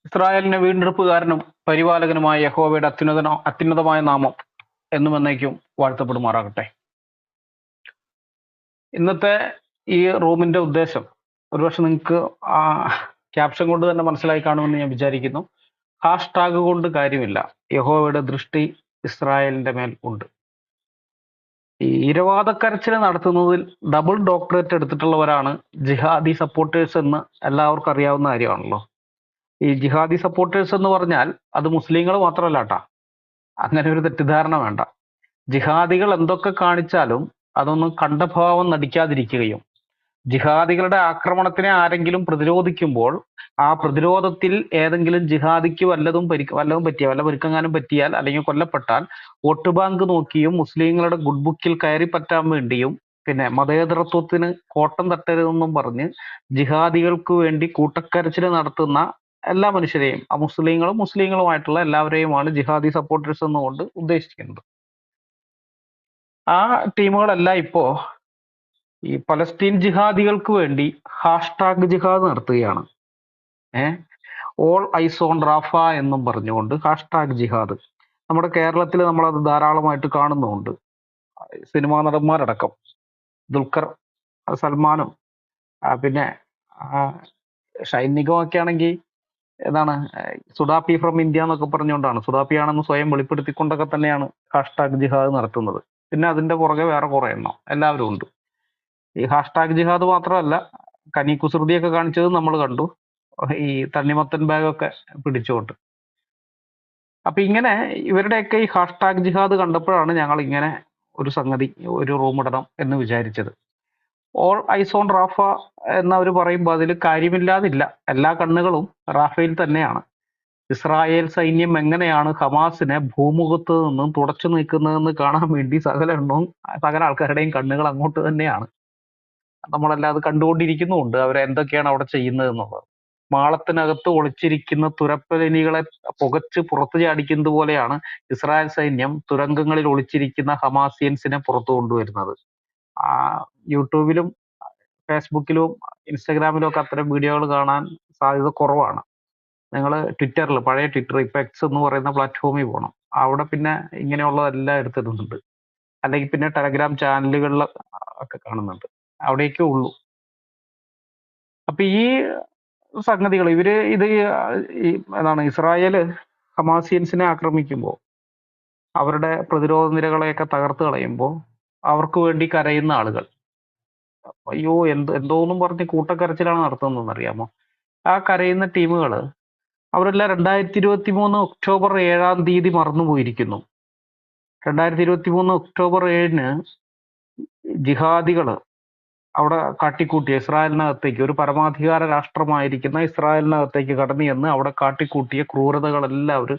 ഇസ്രായേലിന്റെ വീണ്ടെടുപ്പുകാരനും പരിപാലകനുമായ യഹോവയുടെ അത്യുന്നതമായ നാമം എന്നും എന്നേക്കും വാഴ്ത്തപ്പെടുമാറാകട്ടെ. ഇന്നത്തെ ഈ റൂമിന്റെ ഉദ്ദേശം ഒരുപക്ഷെ നിങ്ങൾക്ക് ആ ക്യാപ്ഷൻ കൊണ്ട് തന്നെ മനസ്സിലായി കാണുമെന്ന് ഞാൻ വിചാരിക്കുന്നു. ഹാഷ്ടാഗ് കൊണ്ട് കാര്യമില്ല, യഹോവയുടെ ദൃഷ്ടി ഇസ്രായേലിന്റെ മേൽ ഉണ്ട്. ഈ ഇരവാദക്കരച്ചിൽ നടത്തുന്നതിൽ ഡബിൾ ഡോക്ടറേറ്റ് എടുത്തിട്ടുള്ളവരാണ് ജിഹാദി സപ്പോർട്ടേഴ്സ് എന്ന് എല്ലാവർക്കും അറിയാവുന്ന കാര്യമാണല്ലോ. ഈ ജിഹാദി സപ്പോർട്ടേഴ്സ് എന്ന് പറഞ്ഞാൽ അത് മുസ്ലിങ്ങൾ മാത്രമല്ല കേട്ടാ, അങ്ങനെ ഒരു തെറ്റിദ്ധാരണ വേണ്ട. ജിഹാദികൾ എന്തൊക്കെ കാണിച്ചാലും അതൊന്നും കണ്ടഭാവം നടിക്കാതിരിക്കുകയും ജിഹാദികളുടെ ആക്രമണത്തിനെ ആരെങ്കിലും പ്രതിരോധിക്കുമ്പോൾ ആ പ്രതിരോധത്തിൽ ഏതെങ്കിലും ജിഹാദിക്ക് വല്ലതും പറ്റിയാൽ, വല്ല പരിക്കെങ്ങാനും പറ്റിയാൽ അല്ലെങ്കിൽ കൊല്ലപ്പെട്ടാൽ വോട്ട് ബാങ്ക് നോക്കിയും മുസ്ലിങ്ങളുടെ ഗുഡ് ബുക്കിൽ കയറി പറ്റാൻ വേണ്ടിയും പിന്നെ മതേതരത്വത്തിന് കോട്ടം തട്ടരുതെന്നും പറഞ്ഞ് ജിഹാദികൾക്ക് വേണ്ടി കൂട്ടക്കരച്ചിൽ നടത്തുന്ന എല്ലാ മനുഷ്യരെയും, മുസ്ലിങ്ങളുമായിട്ടുള്ള എല്ലാവരെയുമാണ് ജിഹാദി സപ്പോർട്ടേഴ്സ് എന്നുകൊണ്ട് ഉദ്ദേശിക്കുന്നത്. ആ ടീമുകളെല്ലാം ഇപ്പോ ഈ പലസ്തീൻ ജിഹാദികൾക്ക് വേണ്ടി ഹാഷ്ടാഗ് ജിഹാദ് നടത്തുകയാണ്. ഓൾ ഐസ് ഓൺ റാഫ എന്നും പറഞ്ഞുകൊണ്ട് ഹാഷ്ടാഗ് ജിഹാദ്. നമ്മുടെ കേരളത്തിൽ നമ്മളത് ധാരാളമായിട്ട് കാണുന്നുണ്ട്. സിനിമാ നടന്മാരടക്കം ദുൽഖർ സൽമാനും പിന്നെ ഷൈൻ നിഗമൊക്കെ ആണെങ്കിൽ എന്താണ് സുഡാപ്പി ഫ്രം ഇന്ത്യ എന്നൊക്കെ പറഞ്ഞുകൊണ്ടാണ്, സുഡാപ്പിയാണെന്ന് സ്വയം വെളിപ്പെടുത്തിക്കൊണ്ടൊക്കെ തന്നെയാണ് ഹാഷ്ടാഗ് ജിഹാദ് നടത്തുന്നത്. പിന്നെ അതിന്റെ പുറകെ വേറെ കുറെ എണ്ണം എല്ലാവരും ഉണ്ട്. ഈ ഹാഷ്ടാഗ് ജിഹാദ് മാത്രമല്ല, കനി കുസൃതിയൊക്കെ കാണിച്ചത് നമ്മൾ കണ്ടു, ഈ തണ്ണിമത്തൻ ബാഗൊക്കെ പിടിച്ചുകൊണ്ട്. അപ്പൊ ഇങ്ങനെ ഇവരുടെയൊക്കെ ഈ ഹാഷ്ടാഗ് ജിഹാദ് കണ്ടപ്പോഴാണ് ഞങ്ങൾ ഇങ്ങനെ ഒരു റൂം ഇടണം എന്ന് വിചാരിച്ചത്. ഓൾ ഐസ് ഓൺ റാഫ എന്നവർ പറയുമ്പോൾ അതിൽ കാര്യമില്ലാതില്ല. എല്ലാ കണ്ണുകളും റാഫയിൽ തന്നെയാണ്. ഇസ്രായേൽ സൈന്യം എങ്ങനെയാണ് ഹമാസിനെ ഭൂമുഖത്ത് നിന്നും തുടച്ചു നീക്കുന്നതെന്ന് കാണാൻ വേണ്ടി സകല ആൾക്കാരുടെയും കണ്ണുകൾ അങ്ങോട്ട് തന്നെയാണ്. നമ്മളെല്ലാം അത് കണ്ടുകൊണ്ടിരിക്കുന്നുമുണ്ട്, അവരെന്തൊക്കെയാണ് അവിടെ ചെയ്യുന്നത് എന്നുള്ളത്. മാളത്തിനകത്ത് ഒളിച്ചിരിക്കുന്ന തുരപ്പലിനികളെ പുകച്ച് പുറത്തു ചാടിക്കുന്നത് പോലെയാണ് ഇസ്രായേൽ സൈന്യം തുരങ്കങ്ങളിൽ ഒളിച്ചിരിക്കുന്ന ഹമാസിയൻസിനെ പുറത്തു കൊണ്ടുവരുന്നത്. യൂട്യൂബിലും ഫേസ്ബുക്കിലും ഇൻസ്റ്റാഗ്രാമിലും ഒക്കെ അത്തരം വീഡിയോകൾ കാണാൻ സാധ്യത കുറവാണ്. നിങ്ങൾ ട്വിറ്ററിൽ, പഴയ ട്വിറ്റർ, ഇപ്പൊ എക്സ് എന്ന് പറയുന്ന പ്ലാറ്റ്ഫോമിൽ പോകണം. അവിടെ പിന്നെ ഇങ്ങനെയുള്ളതെല്ലാം എടുത്തിടുന്നുണ്ട്. അല്ലെങ്കിൽ പിന്നെ ടെലഗ്രാം ചാനലുകളിൽ ഒക്കെ കാണുന്നുണ്ട്. അവിടേക്കേ ഉള്ളൂ. അപ്പൊ ഈ സംഗതികൾ ഇസ്രായേല് ഹമാസിയൻസിനെ ആക്രമിക്കുമ്പോൾ, അവരുടെ പ്രതിരോധ നിരകളെയൊക്കെ തകർത്ത് കളയുമ്പോൾ അവർക്ക് വേണ്ടി കരയുന്ന ആളുകൾ അയ്യോ എന്തോന്നും പറഞ്ഞ് കൂട്ടക്കരച്ചിലാണ് നടത്തുന്നതെന്ന് അറിയാമോ? ആ കരയുന്ന ടീമുകൾ അവരെല്ലാം 2023 ഒക്ടോബർ 7-ാം തീയതി മറന്നുപോയിരിക്കുന്നു. 2023 ഒക്ടോബർ 7-ന് ജിഹാദികൾ അവിടെ കാട്ടിക്കൂട്ടിയ ഇസ്രായേലിനകത്തേക്ക്, ഒരു പരമാധികാര രാഷ്ട്രമായിരിക്കുന്ന ഇസ്രായേലിനകത്തേക്ക് കടന്നു ചെന്ന് അവിടെ കാട്ടിക്കൂട്ടിയ ക്രൂരതകളെല്ലാം അവർ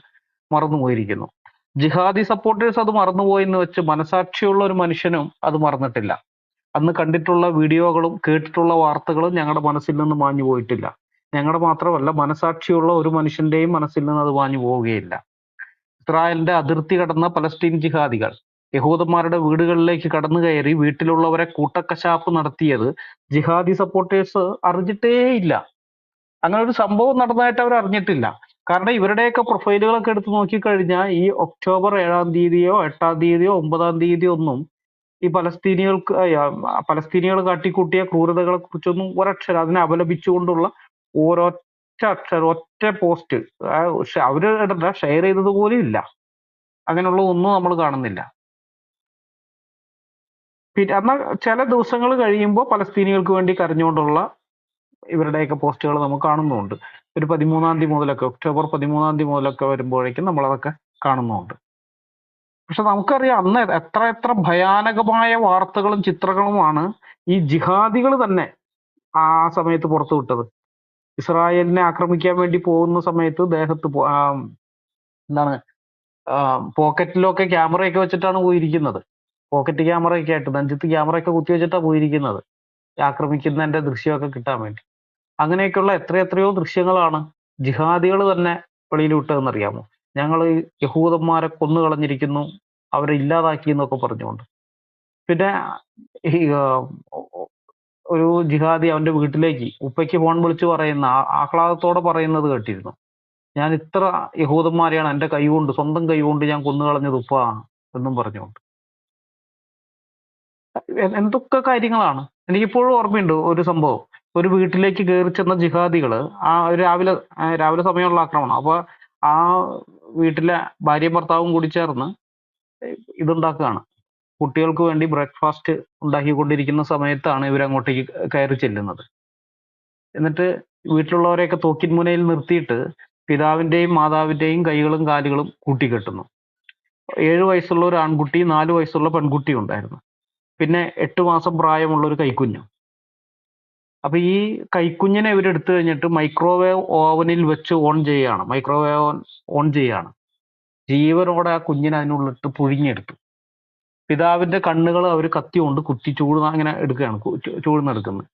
മറന്നുപോയിരിക്കുന്നു. ജിഹാദി സപ്പോർട്ടേഴ്സ് അത് മറന്നുപോയെന്ന് വെച്ച് മനസാക്ഷിയുള്ള ഒരു മനുഷ്യനും അത് മറന്നിട്ടില്ല. അന്ന് കണ്ടിട്ടുള്ള വീഡിയോകളും കേട്ടിട്ടുള്ള വാർത്തകളും ഞങ്ങളുടെ മനസ്സിൽ നിന്ന് മാഞ്ഞു പോയിട്ടില്ല. ഞങ്ങളുടെ മാത്രമല്ല, മനസാക്ഷിയുള്ള ഒരു മനുഷ്യന്റെയും മനസ്സിൽ നിന്ന് അത് മാഞ്ഞു പോവുകയില്ല. ഇസ്രായേലിന്റെ അതിർത്തി കടന്ന പലസ്തീൻ ജിഹാദികൾ യഹൂദന്മാരുടെ വീടുകളിലേക്ക് കടന്നു കയറി വീട്ടിലുള്ളവരെ കൂട്ടക്കശാപ്പ് നടത്തിയത് ജിഹാദി സപ്പോർട്ടേഴ്സ് അറിഞ്ഞിട്ടേയില്ല. അങ്ങനെ ഒരു സംഭവം നടന്നതായിട്ട് അവർ അറിഞ്ഞിട്ടില്ല. കാരണം ഇവരുടെയൊക്കെ പ്രൊഫൈലുകളൊക്കെ എടുത്ത് നോക്കിക്കഴിഞ്ഞാൽ ഈ ഒക്ടോബർ 7-ാം തീയതിയോ 8-ാം തീയതിയോ 9-ാം തീയതിയോ ഒന്നും ഈ പലസ്തീനികൾ കാട്ടിക്കൂട്ടിയ ക്രൂരതകളെ കുറിച്ചൊന്നും ഒരക്ഷരം, അതിനെ അപലപിച്ചുകൊണ്ടുള്ള ഒറ്റ പോസ്റ്റ് അവര് ഷെയർ ചെയ്തത് പോലും ഇല്ല. അങ്ങനെയുള്ള ഒന്നും നമ്മൾ കാണുന്നില്ല. പിന്നെ എന്നാൽ ചില ദിവസങ്ങൾ കഴിയുമ്പോൾ പലസ്തീനികൾക്ക് വേണ്ടി കരഞ്ഞുകൊണ്ടുള്ള ഇവരുടെയൊക്കെ പോസ്റ്റുകൾ നമുക്ക് കാണുന്നുണ്ട്. ഒരു 13-ാം തീയതി മുതലൊക്കെ, ഒക്ടോബർ 13-ാം തീയതി മുതലൊക്കെ വരുമ്പോഴേക്കും നമ്മളതൊക്കെ കാണുന്നുണ്ട്. പക്ഷെ നമുക്കറിയാം അന്ന് എത്ര ഭയാനകമായ വാർത്തകളും ചിത്രങ്ങളുമാണ് ഈ ജിഹാദികൾ തന്നെ ആ സമയത്ത് പുറത്തുവിട്ടത്. ഇസ്രായേലിനെ ആക്രമിക്കാൻ വേണ്ടി പോകുന്ന സമയത്ത് ദേഹത്ത് പോക്കറ്റിലൊക്കെ ക്യാമറയൊക്കെ വെച്ചിട്ടാണ് പോയിരിക്കുന്നത്. പോക്കറ്റ് ക്യാമറയൊക്കെ ആയിട്ട് നെഞ്ചത്ത് ക്യാമറയൊക്കെ കുത്തി വെച്ചിട്ടാണ് പോയിരിക്കുന്നത്, ആക്രമിക്കുന്നതിന്റെ ദൃശ്യമൊക്കെ കിട്ടാൻ വേണ്ടി. അങ്ങനെയൊക്കെയുള്ള എത്രയോ ദൃശ്യങ്ങളാണ് ജിഹാദികൾ തന്നെ വെളിയിൽ വിട്ടതെന്നറിയാമോ? ഞങ്ങൾ യഹൂദന്മാരെ കൊന്നു കളഞ്ഞിരിക്കുന്നു, അവരെ ഇല്ലാതാക്കി എന്നൊക്കെ പറഞ്ഞുകൊണ്ട്. പിന്നെ ഈ ഒരു ജിഹാദി അവന്റെ വീട്ടിലേക്ക് ഉപ്പയ്ക്ക് ഫോൺ വിളിച്ച് പറയുന്ന, ആഹ്ലാദത്തോടെ പറയുന്നത് കേട്ടിരുന്നു. ഞാൻ ഇത്ര യഹൂദന്മാരെയാണ് എൻ്റെ കൈകൊണ്ട് സ്വന്തം കൈകൊണ്ട് ഞാൻ കൊന്നുകളഞ്ഞത് ഉപ്പാ എന്നും പറഞ്ഞുകൊണ്ട്. എന്തൊക്കെ കാര്യങ്ങളാണ്. എനിക്കിപ്പോഴും ഓർമ്മയുണ്ട് ഒരു സംഭവം. ഒരു വീട്ടിലേക്ക് കയറി ചെന്ന ജിഹാദികള് രാവിലെ സമയമുള്ള ആക്രമണം. അപ്പൊ ആ വീട്ടിലെ ഭാര്യയും ഭർത്താവും കൂടി ചേർന്ന് ഇതുണ്ടാക്കുകയാണ്. കുട്ടികൾക്ക് വേണ്ടി ബ്രേക്ക്ഫാസ്റ്റ് ഉണ്ടാക്കിക്കൊണ്ടിരിക്കുന്ന സമയത്താണ് ഇവരങ്ങോട്ടേക്ക് കയറി ചെല്ലുന്നത്. എന്നിട്ട് വീട്ടിലുള്ളവരെയൊക്കെ തോക്കിൻ മുനയിൽ നിർത്തിയിട്ട് പിതാവിന്റെയും മാതാവിന്റെയും കൈകളും കാലുകളും കൂട്ടിക്കെട്ടുന്നു. 7 വയസ്സുള്ള ഒരു ആൺകുട്ടി, 4 വയസ്സുള്ള പെൺകുട്ടിയും ഉണ്ടായിരുന്നു. പിന്നെ 8 മാസം പ്രായമുള്ള ഒരു കൈക്കുഞ്ഞും. അപ്പൊ ഈ കൈക്കുഞ്ഞിനെ ഇവരെടുത്തു കഴിഞ്ഞിട്ട് മൈക്രോവേവ് ഓവനിൽ വെച്ച് മൈക്രോവേവ് ഓൺ ചെയ്യാണ്. ജീവനോടെ ആ കുഞ്ഞിനെ അതിനുള്ളിട്ട് പുഴുങ്ങിയെടുത്തു. പിതാവിന്റെ കണ്ണുകൾ അവർ കത്തി കൊണ്ട് കുത്തി അങ്ങനെ എടുക്കുകയാണ്, ചൂഴ്ന്നെടുക്കുന്നത്.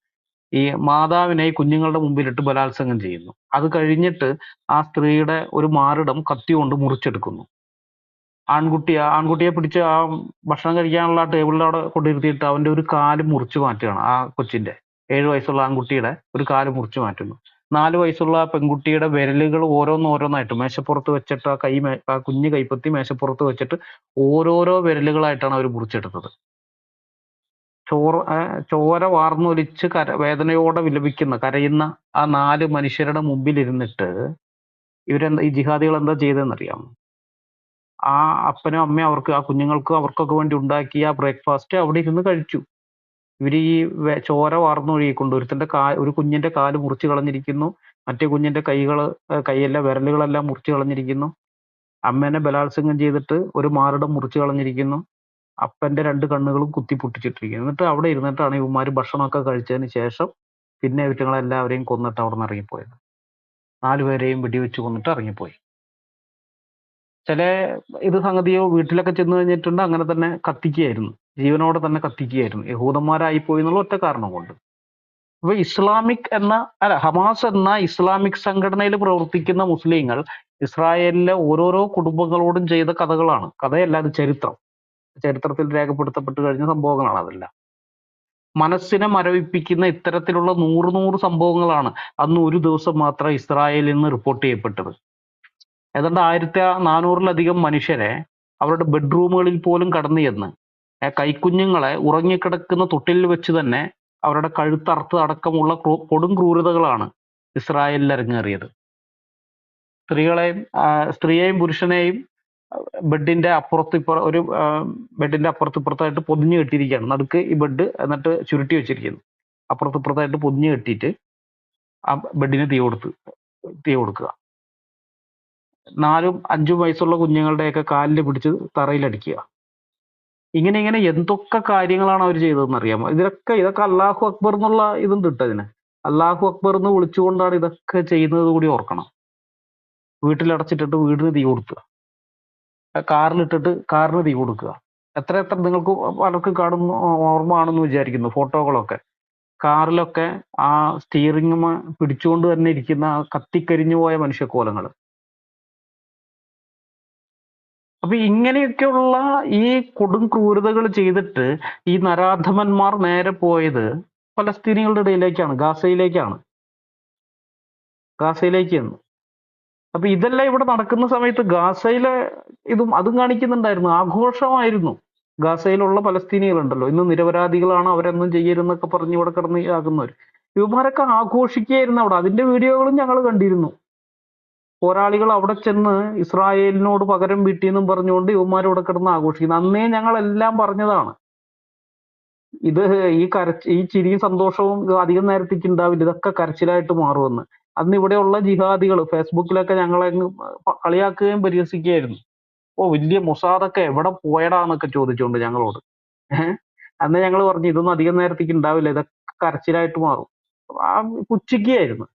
ഈ മാതാവിനെ ഈ കുഞ്ഞുങ്ങളുടെ മുമ്പിലിട്ട് ബലാത്സംഗം ചെയ്യുന്നു. അത് കഴിഞ്ഞിട്ട് ആ സ്ത്രീയുടെ ഒരു മാറിടം കത്തി കൊണ്ട് മുറിച്ചെടുക്കുന്നു. ആൺകുട്ടിയെ പിടിച്ച് ആ ഭക്ഷണം കഴിക്കാനുള്ള ടേബിളിന്റെ അവിടെ കൊണ്ടിരുത്തിയിട്ട് അവന്റെ ഒരു കാല് മുറിച്ചു മാറ്റുകയാണ്. ആ കൊച്ചിന്റെ 7 വയസ്സുള്ള ആൺകുട്ടിയുടെ ഒരു കാല് മുറിച്ചു മാറ്റുന്നു. 4 വയസ്സുള്ള പെൺകുട്ടിയുടെ വിരലുകൾ ഓരോന്നോരോന്നായിട്ട് മേശപ്പുറത്ത് വെച്ചിട്ട് ആ കുഞ്ഞു കൈപ്പത്തി മേശപ്പുറത്ത് വെച്ചിട്ട് ഓരോരോ വിരലുകളായിട്ടാണ് അവർ മുറിച്ചെടുത്തത്. ചോര വാർന്നൊലിച്ച് വേദനയോടെ കരയുന്ന ആ 4 മനുഷ്യരുടെ മുമ്പിൽ ഇരുന്നിട്ട് ഈ ജിഹാദികൾ എന്താ ചെയ്തതെന്നറിയാമോ? ആ അപ്പനും അമ്മയും ആ കുഞ്ഞുങ്ങൾക്കും അവർക്കൊക്കെ വേണ്ടി ഉണ്ടാക്കിയ ആ ബ്രേക്ക്ഫാസ്റ്റ് അവിടെ ഇരുന്ന് കഴിച്ചു. ഇവര് ഈ ചോര വാർന്നൊഴുകിക്കൊണ്ട് ഒരു കുഞ്ഞിന്റെ കാല് മുറിച്ചു കളഞ്ഞിരിക്കുന്നു. മറ്റേ കുഞ്ഞിന്റെ വിരലുകളെല്ലാം മുറിച്ചു കളഞ്ഞിരിക്കുന്നു. അമ്മേനെ ബലാത്സംഗം ചെയ്തിട്ട് ഒരു മാറിടം മുറിച്ചു കളഞ്ഞിരിക്കുന്നു. അപ്പന്റെ 2 കണ്ണുകളും കുത്തി പൊട്ടിച്ചിട്ടിരിക്കുന്നു. എന്നിട്ട് അവിടെ ഇരുന്നിട്ടാണ് ഇവന്മാര് ഭക്ഷണമൊക്കെ കഴിച്ചതിന് ശേഷം പിന്നെ ഇവറ്റുങ്ങളെല്ലാവരെയും കൊന്നിട്ട് അവിടെ നിന്ന് ഇറങ്ങിപ്പോയത്. 4 പേരെയും വെടിവെച്ച് കൊന്നിട്ട് ഇറങ്ങിപ്പോയി. ഇത് സംഗതിയോ വീട്ടിലൊക്കെ ചെന്ന് കഴിഞ്ഞിട്ടുണ്ട് അങ്ങനെ തന്നെ കത്തിക്കുകയായിരുന്നു, ജീവനോടെ തന്നെ കത്തിക്കുകയായിരുന്നു, യഹൂദന്മാരായിപ്പോയി എന്നുള്ള ഒറ്റ കാരണം കൊണ്ട്. അപ്പൊ ഹമാസ് എന്ന ഇസ്ലാമിക് സംഘടനയിൽ പ്രവർത്തിക്കുന്ന മുസ്ലിങ്ങൾ ഇസ്രായേലിലെ ഓരോരോ കുടുംബങ്ങളോടും ചെയ്ത കഥകളാണ്. കഥയല്ല, അത് ചരിത്രത്തിൽ രേഖപ്പെടുത്തപ്പെട്ട് കഴിഞ്ഞ സംഭവങ്ങളാണ് അതെല്ലാം. മനസ്സിനെ മരവിപ്പിക്കുന്ന ഇത്തരത്തിലുള്ള 100 സംഭവങ്ങളാണ് അന്ന് ഒരു ദിവസം മാത്രം ഇസ്രായേലിൽ നിന്ന് റിപ്പോർട്ട് ചെയ്യപ്പെട്ടത്. ഏതാണ്ട് 1400-ലധികം മനുഷ്യരെ അവരുടെ ബെഡ്റൂമുകളിൽ പോലും കടന്നു ചെന്ന് കൈക്കുഞ്ഞുങ്ങളെ ഉറങ്ങിക്കിടക്കുന്ന തൊട്ടിലിൽ വെച്ച് തന്നെ അവരുടെ കഴുത്തറുത്ത് അടക്കമുള്ള കൊടും ക്രൂരതകളാണ് ഇസ്രായേലിൽ അരങ്ങേറിയത്. സ്ത്രീയെയും പുരുഷനെയും ബെഡിന്റെ അപ്പുറത്തിപ്പുറത്തായിട്ട് പൊതിഞ്ഞു കെട്ടിയിരിക്കുകയാണ്. നടുക്ക് ഈ ബെഡ്, എന്നിട്ട് ചുരുട്ടി വെച്ചിരിക്കുന്നു. അപ്പുറത്തിപ്പുറത്തായിട്ട് പൊതിഞ്ഞു കെട്ടിയിട്ട് ആ ബെഡിന് തീ കൊടുക്കുക. 4-5 വയസ്സുള്ള കുഞ്ഞുങ്ങളുടെയൊക്കെ കാലിൽ പിടിച്ച് തറയിലടിക്കുക. ഇങ്ങനെ എന്തൊക്കെ കാര്യങ്ങളാണ് അവർ ചെയ്തതെന്ന് അറിയാമോ? ഇതൊക്കെ അല്ലാഹു അക്ബർ എന്നുള്ള ഇതുണ്ട് ഇതിന്. അല്ലാഹു അക്ബർ എന്ന് വിളിച്ചുകൊണ്ടാണ് ഇതൊക്കെ ചെയ്യുന്നത് കൂടി ഓർക്കണം. വീട്ടിലടച്ചിട്ടിട്ട് വീടിന് തീ കൊടുക്കുക, കാറിലിട്ടിട്ട് കാറിന് തീ കൊടുക്കുക. എത്ര നിങ്ങൾക്ക് പലർക്കും കാണുന്ന ഓർമ്മ ആണെന്ന് വിചാരിക്കുന്നു ഫോട്ടോകളൊക്കെ. കാറിലൊക്കെ ആ സ്റ്റീറിംഗ് പിടിച്ചുകൊണ്ട് തന്നെ ഇരിക്കുന്ന കത്തിക്കരിഞ്ഞു പോയ മനുഷ്യക്കോലങ്ങൾ. അപ്പൊ ഇങ്ങനെയൊക്കെയുള്ള ഈ കൊടും ക്രൂരതകൾ ചെയ്തിട്ട് ഈ നരാധമന്മാർ നേരെ പോയത് ഫലസ്തീനികളുടെ ഇടയിലേക്കാണ്, ഗാസയിലേക്കാണ്. അപ്പൊ ഇതെല്ലാം ഇവിടെ നടക്കുന്ന സമയത്ത് ഗാസയിലെ അതും കാണിക്കുന്നുണ്ടായിരുന്നു, ആഘോഷമായിരുന്നു. ഗാസയിലുള്ള പലസ്തീനികളുണ്ടല്ലോ, ഇന്ന് നിരപരാധികളാണ്, അവരൊന്നും ചെയ്യരുതെന്നൊക്കെ പറഞ്ഞ് ഇവിടെ കിടന്ന് ആകുന്നവർ, ഇവന്മാരൊക്കെ ആഘോഷിക്കുകയായിരുന്നു അവിടെ. അതിന്റെ വീഡിയോകളും ഞങ്ങൾ കണ്ടിരുന്നു. പോരാളികൾ അവിടെ ചെന്ന് ഇസ്രായേലിനോട് പകരം വീട്ടിയെന്നും പറഞ്ഞുകൊണ്ട് ഇവന്മാർ ഇവിടെ കിടന്ന് ആഘോഷിക്കുന്നു. അന്നേ ഞങ്ങളെല്ലാം പറഞ്ഞതാണ്, ഈ ചിരിയും സന്തോഷവും അധികം നേരത്തേക്ക് ഉണ്ടാവില്ല, ഇതൊക്കെ കരച്ചിലായിട്ട് മാറുമെന്ന്. അന്ന് ഇവിടെയുള്ള ജിഹാദികൾ ഫേസ്ബുക്കിലൊക്കെ ഞങ്ങളെ കളിയാക്കുകയും പരിഹസിക്കുകയായിരുന്നു. വലിയ മൊസാദൊക്കെ എവിടെ പോയടാന്നൊക്കെ ചോദിച്ചുകൊണ്ട് ഞങ്ങളോട്. അന്ന് ഞങ്ങൾ പറഞ്ഞു ഇതൊന്നും അധികം നേരത്തേക്ക് ഉണ്ടാവില്ല, ഇതൊക്കെ കരച്ചിലായിട്ട് മാറും. പുച്ഛിക്കുകയായിരുന്നു.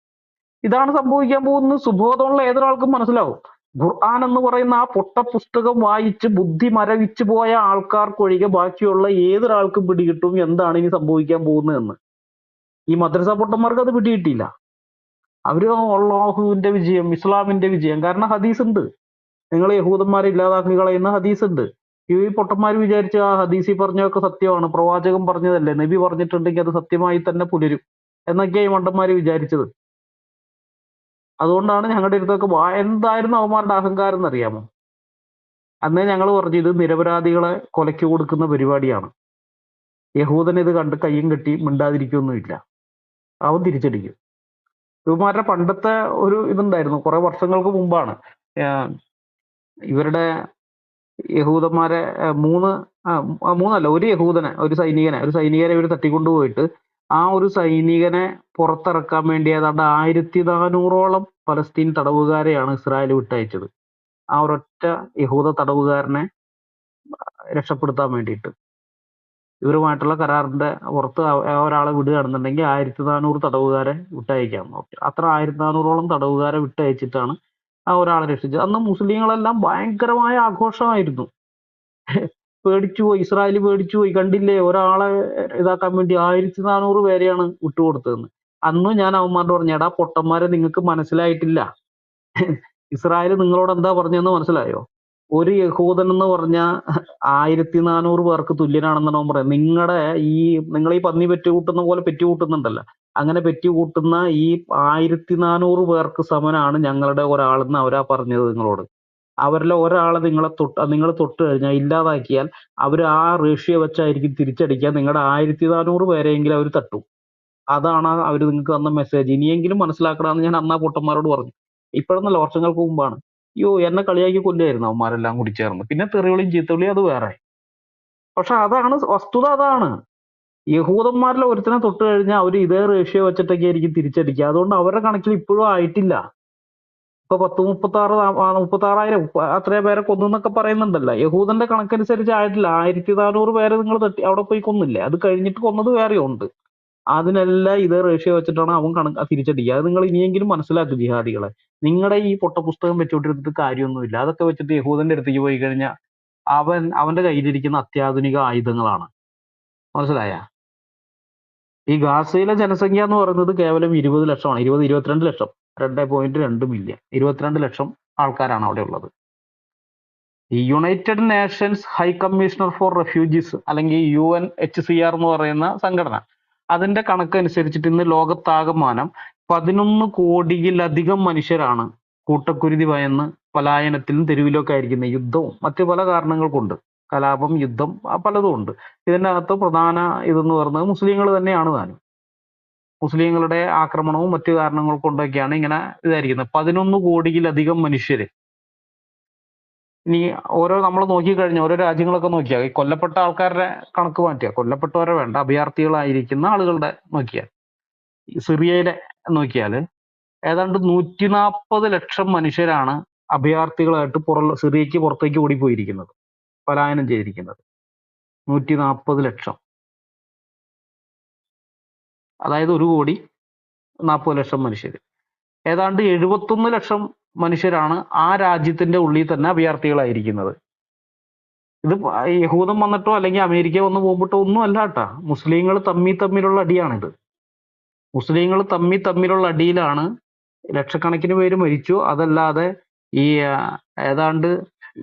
ഇതാണ് സംഭവിക്കാൻ പോകുന്നത്. സുബോധമുള്ള ഏതൊരാൾക്കും മനസ്സിലാവും. ഖുർആൻ എന്ന് പറയുന്ന ആ പൊട്ട പുസ്തകം വായിച്ച് ബുദ്ധി മരവിച്ചു പോയ ആൾക്കാർക്കൊഴികെ ബാക്കിയുള്ള ഏതൊരാൾക്കും പിടികിട്ടും എന്താണ് ഇനി സംഭവിക്കാൻ പോകുന്നതെന്ന്. ഈ മദ്രസ പൊട്ടന്മാർക്ക് അത് പിടികിട്ടിയില്ല. അവര് അല്ലാഹുവിന്റെ വിജയം, ഇസ്ലാമിന്റെ വിജയം. കാരണം ഹദീസ് ഉണ്ട്, നിങ്ങൾ യഹൂദന്മാരെ ഇല്ലാതാക്കി കളയുന്ന ഹദീസ് ഉണ്ട്. ഈ പൊട്ടന്മാർ വിചാരിച്ച ആ ഹദീസിൽ പറഞ്ഞതൊക്കെ സത്യമാണ്, പ്രവാചകൻ പറഞ്ഞതല്ലേ, നബി പറഞ്ഞിട്ടുണ്ടെങ്കിൽ അത് സത്യമായി തന്നെ പുലരും എന്നൊക്കെയായി മണ്ടന്മാര് വിചാരിച്ചത്. അതുകൊണ്ടാണ് ഞങ്ങളുടെ അടുത്തൊക്കെ എന്തായിരുന്നു അവന്മാരുടെ അഹങ്കാരം എന്നറിയാമോ? അന്നേ ഞങ്ങൾ പറഞ്ഞു ഇത് നിരപരാധികളെ കൊലയ്ക്ക് കൊടുക്കുന്ന പരിപാടിയാണ്. യഹൂദൻ ഇത് കണ്ട് കയ്യും കെട്ടി മിണ്ടാതിരിക്കൊന്നുമില്ല, അവൻ തിരിച്ചടിക്കും. ഇവന്മാരുടെ പണ്ടത്തെ ഒരു ഇതുണ്ടായിരുന്നു, കുറെ വർഷങ്ങൾക്ക് മുമ്പാണ്. ഏഹ് ഇവരുടെ യഹൂദന്മാരെ മൂന്നല്ല, ഒരു യഹൂദനെ, ഒരു സൈനികനെ ഇവർ തട്ടിക്കൊണ്ടുപോയിട്ട് ആ ഒരു സൈനികനെ പുറത്തിറക്കാൻ വേണ്ടി ഏതാണ്ട് 1400ഓളം പലസ്തീൻ തടവുകാരെയാണ് ഇസ്രായേൽ വിട്ടയച്ചത്. ആ ഒരൊറ്റ യഹൂദ തടവുകാരനെ രക്ഷപ്പെടുത്താൻ വേണ്ടിയിട്ട്. ഇവരുമായിട്ടുള്ള കരാറിന്റെ പുറത്ത് ഒരാളെ വിടുകയാണെന്നുണ്ടെങ്കിൽ 1400 തടവുകാരെ വിട്ടയക്കാം. അത്ര 1400ഓളം തടവുകാരെ വിട്ടയച്ചിട്ടാണ് ആ ഒരാളെ രക്ഷിച്ചത്. അന്ന് മുസ്ലിങ്ങളെല്ലാം ഭയങ്കരമായ ആഘോഷമായിരുന്നു. പേടിച്ചുപോയി, ഇസ്രായേൽ പേടിച്ചുപോയി. കണ്ടില്ലേ, ഒരാളെ ഇതാക്കാൻ വേണ്ടി 1400 പേരെയാണ് വിട്ടുകൊടുത്തതെന്ന്. അന്ന് ഞാൻ അവന്മാരോട് പറഞ്ഞു, എടാ പൊട്ടന്മാരെ, നിങ്ങൾക്ക് മനസ്സിലായിട്ടില്ല. ഇസ്രായേൽ നിങ്ങളോട് എന്താ പറഞ്ഞതെന്ന് മനസ്സിലായോ? ഒരു യഹൂദൻ എന്ന് പറഞ്ഞ 1400 പേർക്ക് തുല്യനാണെന്നാണ് അവൻ പറയുന്നത്. നിങ്ങൾ ഈ പന്നി പെറ്റുകൂട്ടുന്ന പോലെ പെറ്റുകൂട്ടുന്നുണ്ടല്ലോ, അങ്ങനെ പെറ്റുകൂട്ടുന്ന ഈ 1400 പേർക്ക് സമനാണ് ഞങ്ങളുടെ ഒരാളെന്ന് അവരാ പറഞ്ഞത് നിങ്ങളോട്. അവരിലെ ഒരാളെ നിങ്ങൾ തൊട്ട് കഴിഞ്ഞാൽ, ഇല്ലാതാക്കിയാൽ അവർ ആ റേഷ്യോ വെച്ചായിരിക്കും തിരിച്ചടിക്കാൻ. നിങ്ങളുടെ 1400 പേരെയെങ്കിലും അവർ തട്ടും. അതാണ് അവർ നിങ്ങൾക്ക് തന്ന മെസ്സേജ്. ഇനിയെങ്കിലും മനസ്സിലാക്കണമെന്ന് ഞാൻ അന്നാ പൊട്ടന്മാരോട് പറഞ്ഞു. ഇപ്പോഴൊന്നല്ല, വർഷങ്ങൾക്ക് മുമ്പാണ്. എന്നെ കളിയാക്കി കൊല്ലുമായിരുന്നു അവന്മാരെല്ലാം കൂടി ചേർന്ന്. പിന്നെ തെറിവിളിയും ചീത്തവിളിയും അത് വേറെ. പക്ഷെ അതാണ് വസ്തുത. അതാണ് യഹൂദന്മാരിലെ ഒരുത്തനെ തൊട്ട് കഴിഞ്ഞാൽ അവർ ഇതേ റേഷ്യോ വെച്ചിട്ടൊക്കെ ആയിരിക്കും തിരിച്ചടിക്കുക. അതുകൊണ്ട് അവരുടെ കണക്കിൽ ഇപ്പോഴും ആയിട്ടില്ല. ഇപ്പൊ 36,000 അത്രയും പേരെ കൊന്നു എന്നൊക്കെ പറയുന്നുണ്ടല്ലോ. യഹൂദന്റെ കണക്കനുസരിച്ച് ആയിട്ടില്ല. 1400 പേരെ നിങ്ങൾ അവിടെ പോയി കൊന്നില്ലേ? അത് കഴിഞ്ഞിട്ട് കൊന്നത് വേറെ ഉണ്ട്. അതിനെല്ലാം ഇതേ റേഷ്യോ വെച്ചിട്ടാണ് അവൻ തിരിച്ചടിക്കുക. അത് നിങ്ങൾ ഇനിയെങ്കിലും മനസ്സിലാക്കുക ജിഹാദികളെ. നിങ്ങളുടെ ഈ പൊട്ടപുസ്തകം വെച്ചോണ്ടിരുന്നിട്ട് കാര്യമൊന്നുമില്ല. അതൊക്കെ വെച്ചിട്ട് യഹൂദന്റെ അടുത്തേക്ക് പോയി കഴിഞ്ഞാൽ അവന്റെ കയ്യിലിരിക്കുന്ന അത്യാധുനിക ആയുധങ്ങളാണ്. മനസ്സിലായ? ഈ ഗാസയിലെ ജനസംഖ്യ എന്ന് പറയുന്നത് കേവലം 20 ലക്ഷമാണ്. 22 ലക്ഷം, 2.2 മില്യൺ, 22 ലക്ഷം ആൾക്കാരാണ് അവിടെ ഉള്ളത്. ഈ united nations high commissioner for refugees, അല്ലെങ്കിൽ UNHCR എന്ന് പറയുന്ന സംഘടന, അതിന്റെ കണക്കനുസരിച്ചിട്ട് ഇന്ന് ലോകത്താകമാനം 11 കോടിയിലധികം മനുഷ്യരാണ് കൂട്ടക്കുരുതി ഭയന്ന് പലായനത്തിലും തെരുവിലൊക്കെ ആയിരിക്കുന്നത്. യുദ്ധവും മറ്റു പല കാരണങ്ങൾ കൊണ്ട്, കലാപം, യുദ്ധം, പലതും ഉണ്ട്. ഇതിൻ്റെ അകത്ത് പ്രധാന ഇതെന്ന് പറയുന്നത് മുസ്ലിങ്ങൾ തന്നെയാണ് താനും. മുസ്ലിങ്ങളുടെ ആക്രമണവും മറ്റു കാരണങ്ങൾ കൊണ്ടൊക്കെയാണ് ഇങ്ങനെ ഇതായിരിക്കുന്നത്. 11 കോടിയിലധികം മനുഷ്യര്. ഇനി നമ്മൾ നോക്കിക്കഴിഞ്ഞാൽ ഓരോ രാജ്യങ്ങളൊക്കെ നോക്കിയാൽ ഈ കൊല്ലപ്പെട്ട ആൾക്കാരുടെ കണക്ക് മാറ്റുക, കൊല്ലപ്പെട്ടവരെ വേണ്ട, അഭയാർത്ഥികളായിരിക്കുന്ന ആളുകളുടെ നോക്കിയാൽ, സിറിയയിലെ നോക്കിയാൽ ഏതാണ്ട് 140 ലക്ഷം മനുഷ്യരാണ് അഭയാർത്ഥികളായിട്ട് സിറിയക്ക് പുറത്തേക്ക് ഓടിപ്പോയിരിക്കുന്നത്, പലായനം ചെയ്തിരിക്കുന്നത്. 140 ലക്ഷം, അതായത് 1,40,00,000 മനുഷ്യർ. ഏതാണ്ട് 71 ലക്ഷം മനുഷ്യരാണ് ആ രാജ്യത്തിന്റെ ഉള്ളിൽ തന്നെ അഭയാർത്ഥികളായിരിക്കുന്നത്. ഇത് യഹൂദം വന്നിട്ടോ അല്ലെങ്കിൽ അമേരിക്ക വന്ന് പോകുമ്പോട്ടോ ഒന്നും അല്ല കേട്ടാ. മുസ്ലിങ്ങൾ തമ്മിലുള്ള അടിയാണിത്. മുസ്ലിങ്ങൾ തമ്മിലുള്ള അടിയിലാണ് ലക്ഷക്കണക്കിന് പേര് മരിച്ചു. അതല്ലാതെ ഈ ഏതാണ്ട്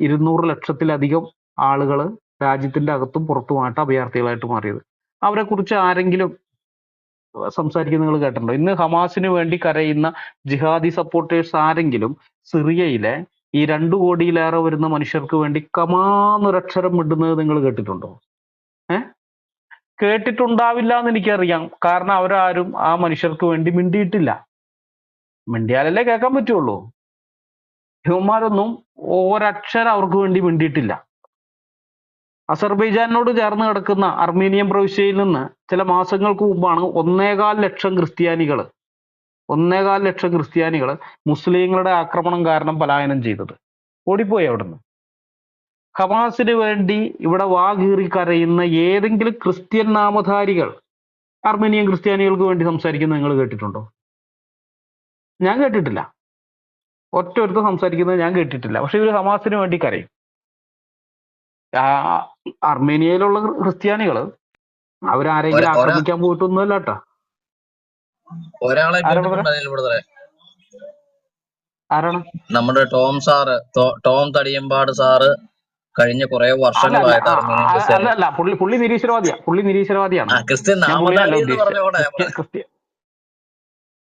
200 ലക്ഷത്തിലധികം ആളുകൾ രാജ്യത്തിന്റെ അകത്തും പുറത്തുമായിട്ട് അഭയാർത്ഥികളായിട്ട് മാറിയത്. അവരെ കുറിച്ച് ആരെങ്കിലും സംസാരിക്കുന്നത് നിങ്ങൾ കേട്ടിട്ടുണ്ടോ? ഇന്ന് ഹമാസിന് വേണ്ടി കരയുന്ന ജിഹാദി സപ്പോർട്ടേഴ്സ് ആരെങ്കിലും സിറിയയിലെ ഈ 2 കോടിയിലേറെ വരുന്ന മനുഷ്യർക്ക് വേണ്ടി കമാന്നൊരക്ഷരം മിണ്ടുന്നത് നിങ്ങൾ കേട്ടിട്ടുണ്ടോ? കേട്ടിട്ടുണ്ടാവില്ല എന്ന് എനിക്കറിയാം. കാരണം അവരാരും ആ മനുഷ്യർക്ക് വേണ്ടി മിണ്ടിയിട്ടില്ല. മിണ്ടിയാലല്ലേ കേൾക്കാൻ പറ്റുള്ളൂ. ഇവന്മാരൊന്നും ഒരക്ഷരം അവർക്ക് വേണ്ടി മിണ്ടിയിട്ടില്ല. അസർബൈജാനോട് ചേർന്ന് കിടക്കുന്ന അർമീനിയൻ പ്രവിശ്യയിൽ നിന്ന് ചില മാസങ്ങൾക്ക് മുമ്പാണ് 1.25 ലക്ഷം ക്രിസ്ത്യാനികൾ മുസ്ലിങ്ങളുടെ ആക്രമണം കാരണം പലായനം ചെയ്തത്, ഓടിപ്പോയി അവിടുന്ന്. ഹമാസിന് വേണ്ടി ഇവിടെ വാകീറി കരയുന്ന ഏതെങ്കിലും ക്രിസ്ത്യൻ നാമധാരികൾ അർമേനിയൻ ക്രിസ്ത്യാനികൾക്ക് വേണ്ടി സംസാരിക്കുന്നത് നിങ്ങൾ കേട്ടിട്ടുണ്ടോ? ഞാൻ കേട്ടിട്ടില്ല. ഒറ്റ സംസാരിക്കുന്നത് ഞാൻ കേട്ടിട്ടില്ല. പക്ഷെ ഇവർ ഹമാസിന് വേണ്ടി കരയും. അർമേനിയയിലുള്ള ക്രിസ്ത്യാനികൾ അവരാരെങ്കിലും ആക്രമിക്കാൻ പോയിട്ടൊന്നുമല്ല കേട്ടാ. ആരാണ്? നമ്മുടെ ടോം തടിയമ്പാട് സാറ് കഴിഞ്ഞ കുറെ വർഷങ്ങളായിട്ട് അല്ല, പുള്ളി നിരീശ്വരവാദിയാണ്. Christian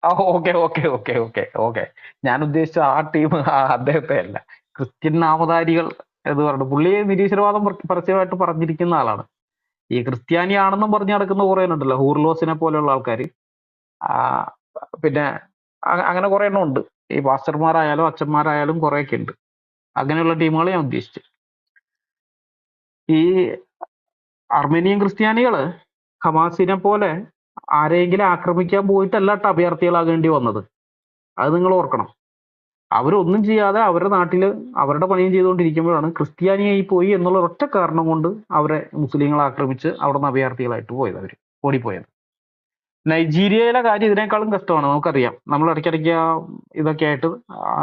okay okay okay okay okay. ഞാൻ ഉദ്ദേശിച്ച ആ ടീം അദ്ദേഹത്തെ അല്ല. ക്രിസ്ത്യൻ നാമധാരികൾ എന്ന് പറഞ്ഞു പുള്ളി നിരീശ്വരവാദം പരസ്യമായിട്ട് പറഞ്ഞിരിക്കുന്ന ആളാണ്. ഈ ക്രിസ്ത്യാനിയാണെന്നും പറഞ്ഞ് നടക്കുന്ന കുറെ ഉണ്ടല്ലോ, ഹൂർലോസിനെ പോലെയുള്ള ആൾക്കാർ. പിന്നെ അങ്ങനെ കുറെ എണ്ണം ഉണ്ട്. ഈ പാസ്റ്റർമാരായാലും അച്ഛന്മാരായാലും കുറെയൊക്കെ ഉണ്ട്. അങ്ങനെയുള്ള ടീമുകൾ ഞാൻ ഉദ്ദേശിച്ചു. ഈ അർമേനിയൻ ക്രിസ്ത്യാനികള് ഹമാസിനെ പോലെ ആരെങ്കിലും ആക്രമിക്കാൻ പോയിട്ടല്ല ട്ടോ അഭയാർത്ഥികളാകേണ്ടി വന്നത്. അത് നിങ്ങൾ ഓർക്കണം. അവരൊന്നും ചെയ്യാതെ അവരുടെ നാട്ടില് അവരുടെ പണിയും ചെയ്തുകൊണ്ടിരിക്കുമ്പോഴാണ് ക്രിസ്ത്യാനിയായി പോയി എന്നുള്ള ഒറ്റ കാരണം കൊണ്ട് അവരെ മുസ്ലിങ്ങൾ ആക്രമിച്ച് അവിടെ നിന്ന് അഭയാർത്ഥികളായിട്ട് പോയത്, അവര് ഓടിപ്പോയത്. നൈജീരിയയിലെ കാര്യം ഇതിനേക്കാളും കഷ്ടമാണ്, നമുക്കറിയാം. നമ്മൾ ഇടയ്ക്കിടയ്ക്ക് ഇതൊക്കെ ആയിട്ട്